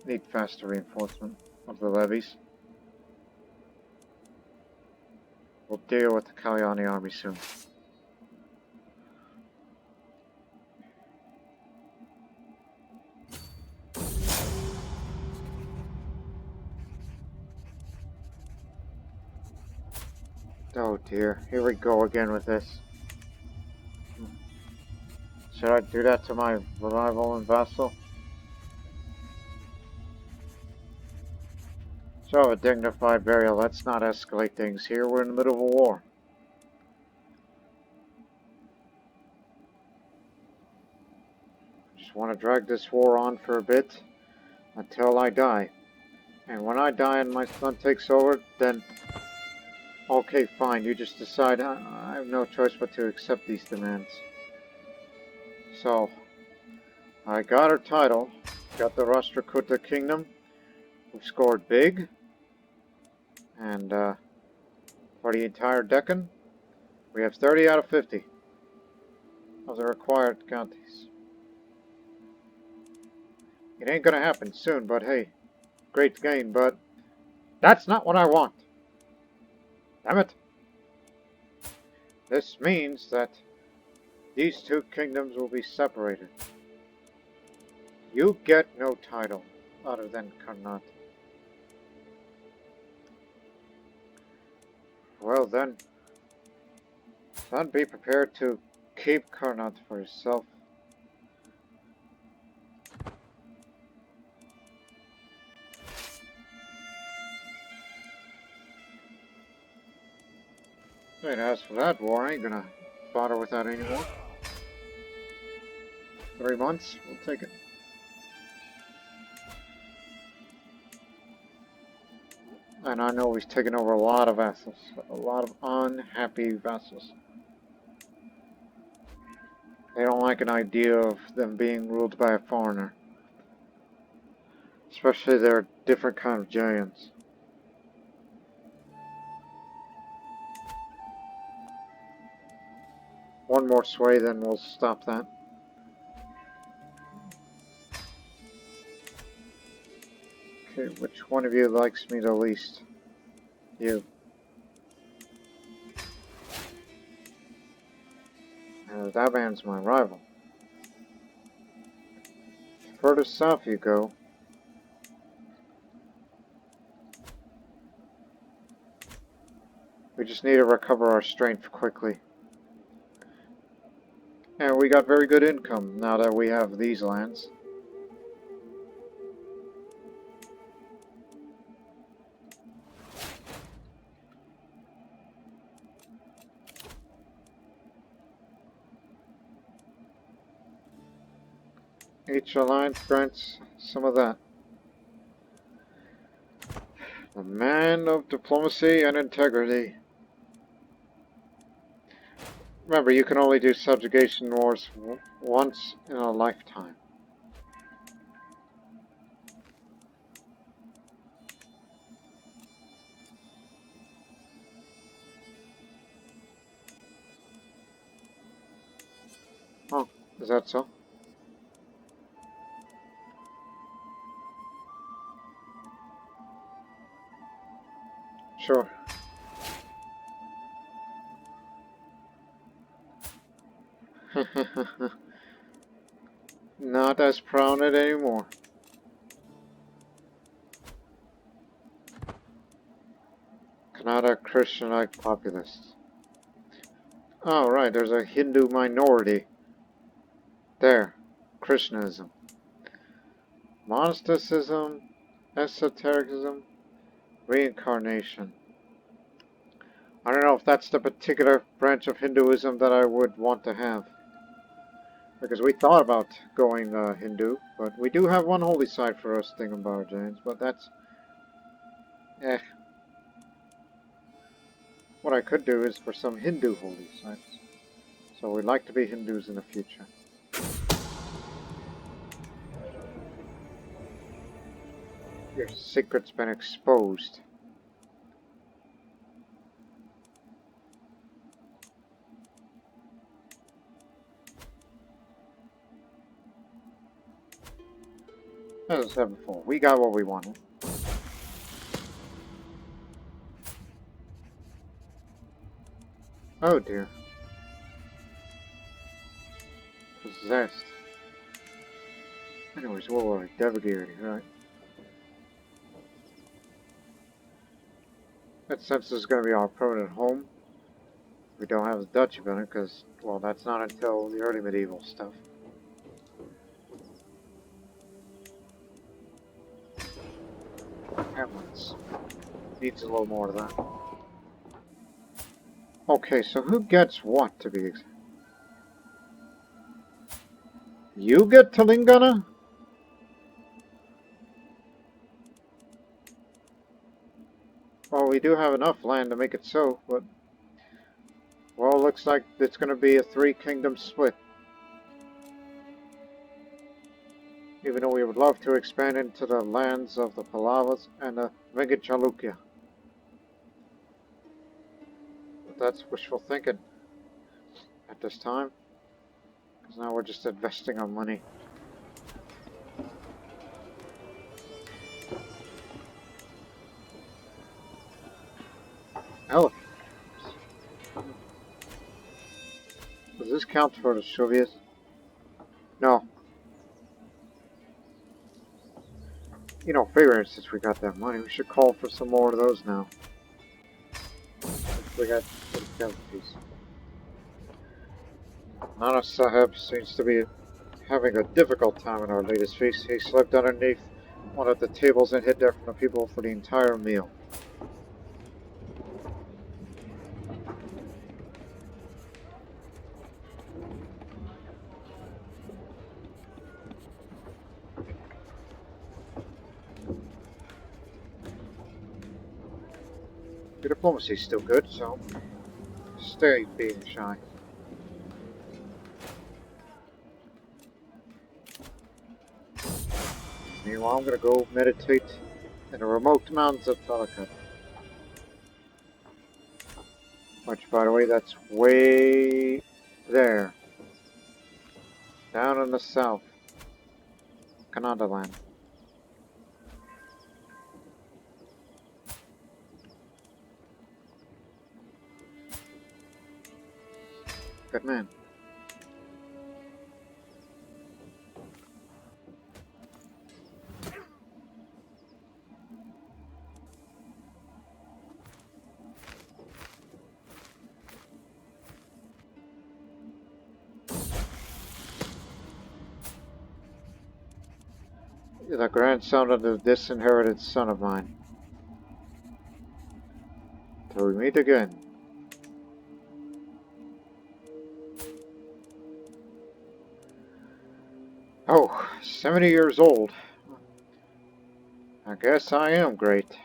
Need faster reinforcement of the levies. We'll deal with the Kalyani army soon. Oh dear, here we go again with this. Should I do that to my rival and vassal? So, a dignified burial. Let's not escalate things here. We're in the middle of a war. Just want to drag this war on for a bit until I die. And when I die and my son takes over, then okay, fine. You just decide. I have no choice but to accept these demands. So, I got her title. Got the Rashtrakuta Kingdom. We've scored big. And for the entire Deccan, we have 30 out of 50 of the required counties. It ain't gonna happen soon, but hey, great gain, but that's not what I want. Damn it. This means that these two kingdoms will be separated. You get no title other than Karnata. Well then, Don't be prepared to keep Karnata for yourself. And as for that war, I ain't gonna bother with that anymore. 3 months, we'll take it. And I know he's taken over a lot of vassals. A lot of unhappy vassals. They don't like an idea of them being ruled by a foreigner. Especially their different kind of giants. One more sway, then we'll stop that. Okay, which one of you likes me the least? You. That man's my rival. Further south you go. We just need to recover our strength quickly. And we got very good income now that we have these lands. Each alliance grants some of that. A man of diplomacy and integrity. Remember, you can only do subjugation wars once in a lifetime. Oh, is that so? Sure. Not as prominent anymore. Karnata Christianite populists. Oh, right, there's a Hindu minority. There. Krishnaism. Monasticism, esotericism, reincarnation. I don't know if that's the particular branch of Hinduism that I would want to have. Because we thought about going Hindu, but we do have one holy site for us Thingambarjans, but that's... eh. What I could do is for some Hindu holy sites. So we'd like to be Hindus in the future. Your secret's been exposed. As I said before, we got what we wanted. Oh dear. Possessed. Anyways, what were we? Devagiri, right? That sense is going to be our permanent home. We don't have the Dutch about it because, well, that's not until the early medieval stuff. Hamlets. Needs a little more of that. Okay, so who gets what to be exact? You get Telangana? Well, we do have enough land to make it so, but... well, looks like it's going to be a 3-kingdom split. Even though we would love to expand into the lands of the Pallavas and the Vengi. But that's wishful thinking at this time. Because now we're just investing our money. Elephants. Does this count for the Soviets? No. You know, figuring since we got that money, we should call for some more of those now. We got 7 casualties. Nana Sahib seems to be having a difficult time in our latest feast. He slept underneath one of the tables and hid there from the people for the entire meal. Your diplomacy's still good, so stay being shy. Meanwhile, I'm gonna go meditate in the remote mountains of Talakat. Which, by the way, that's way there. Down in the south. Karnata land. Good man. You're the grandson of the disinherited son of mine. Till we meet again. Oh, 70 years old. I guess I am great.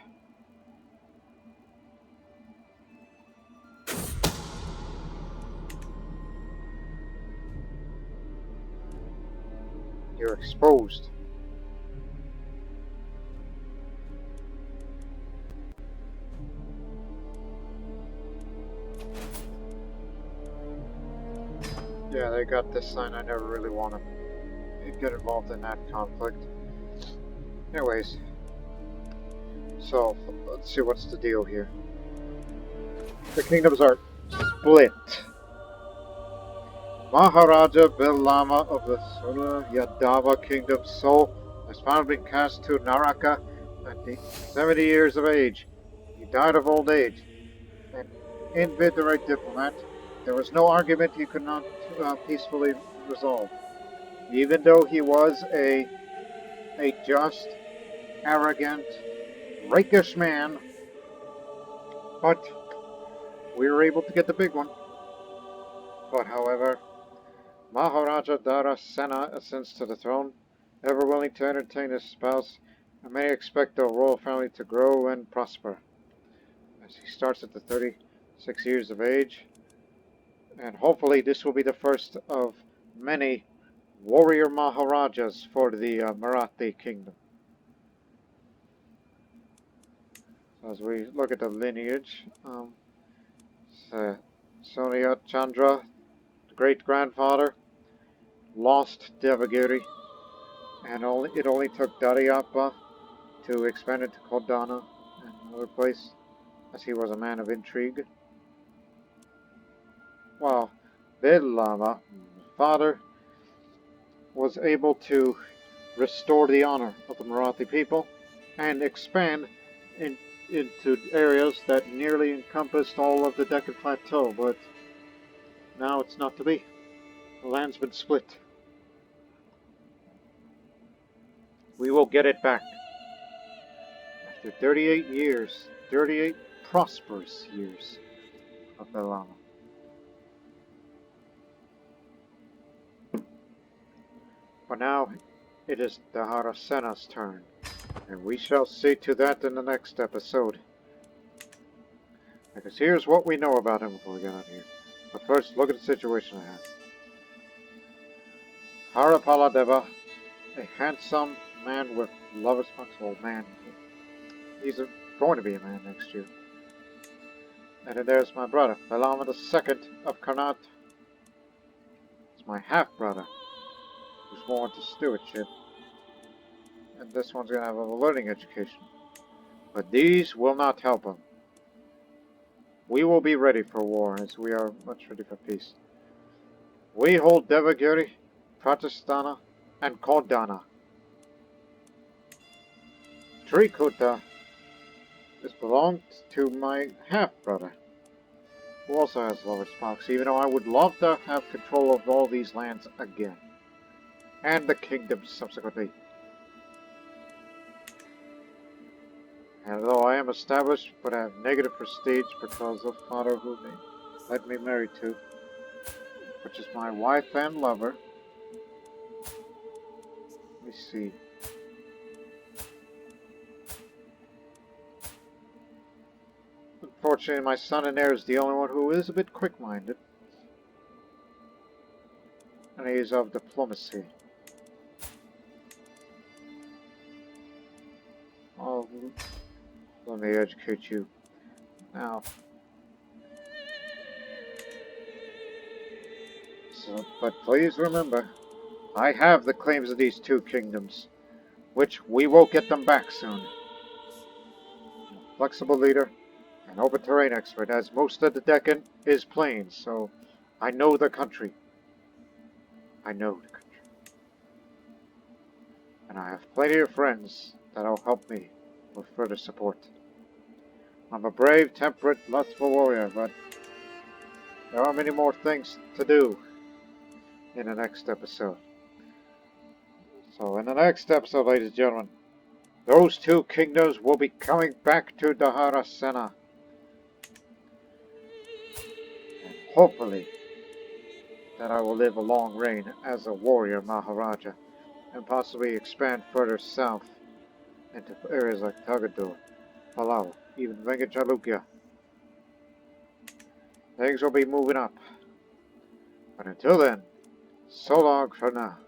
You're exposed. Yeah, they got this sign. I never really want to get involved in that conflict. Anyways, so let's see what's the deal here. The kingdoms are split. Maharaja Bhillama of the Seuna Yadava Kingdom soul has finally been cast to Naraka at the 70 years of age. He died of old age. An inveterate diplomat, there was no argument he could not peacefully resolve. Even though he was a just, arrogant, rakish man, but we were able to get the big one. But however, Maharaja Dara Sena ascends to the throne, ever willing to entertain his spouse, and many expect the royal family to grow and prosper. As he starts at the 36 years of age, and hopefully this will be the first of many warrior Maharajas for the Marathi Kingdom. So as we look at the lineage, Sonia Chandra, the great-grandfather, lost Devagiri, and it only took Daryappa to expand it to Kodana and another place, as he was a man of intrigue. While Bhillama, father, was able to restore the honor of the Marathi people and expand into areas that nearly encompassed all of the Deccan Plateau, but now it's not to be. The land's been split. We will get it back. After 38 years, 38 prosperous years of Bhillama. For now, it is Daharasena's turn, and we shall see to that in the next episode. Because here's what we know about him before we get out of here. But first, look at the situation I have. Harapaladeva, a handsome man with love responsible man. He's going to be a man next year. And then there's my brother, Bhillama II of Karnata. It's my half-brother, who's more into stewardship. And this one's going to have a learning education. But these will not help him. We will be ready for war, as we are much ready for peace. We hold Devagiri, Pratastana, and Kodana. Trikuta is belonged to my half-brother. who also has lower spots, even though I would love to have control of all these lands again. And the kingdoms subsequently. And though I am established, but I have negative prestige because of father who let me marry to, which is my wife and lover. Let me see. Unfortunately, my son and heir is the only one who is a bit quick-minded. And he is of diplomacy. Oh, let me educate you. Now. So, but please remember, I have the claims of these two kingdoms, which we will get them back soon. I'm a flexible leader, an open terrain expert, as most of the Deccan is plains, so I know the country. I know the country. And I have plenty of friends that'll help me with further support. I'm a brave, temperate, lustful warrior, but there are many more things to do in the next episode. So in the next episode, ladies and gentlemen, those two kingdoms will be coming back to Dharasena. And hopefully that I will live a long reign as a warrior Maharaja and possibly expand further south into areas like Tagadur, Palau, even Vengajalukya. Things will be moving up. But until then, so long for now.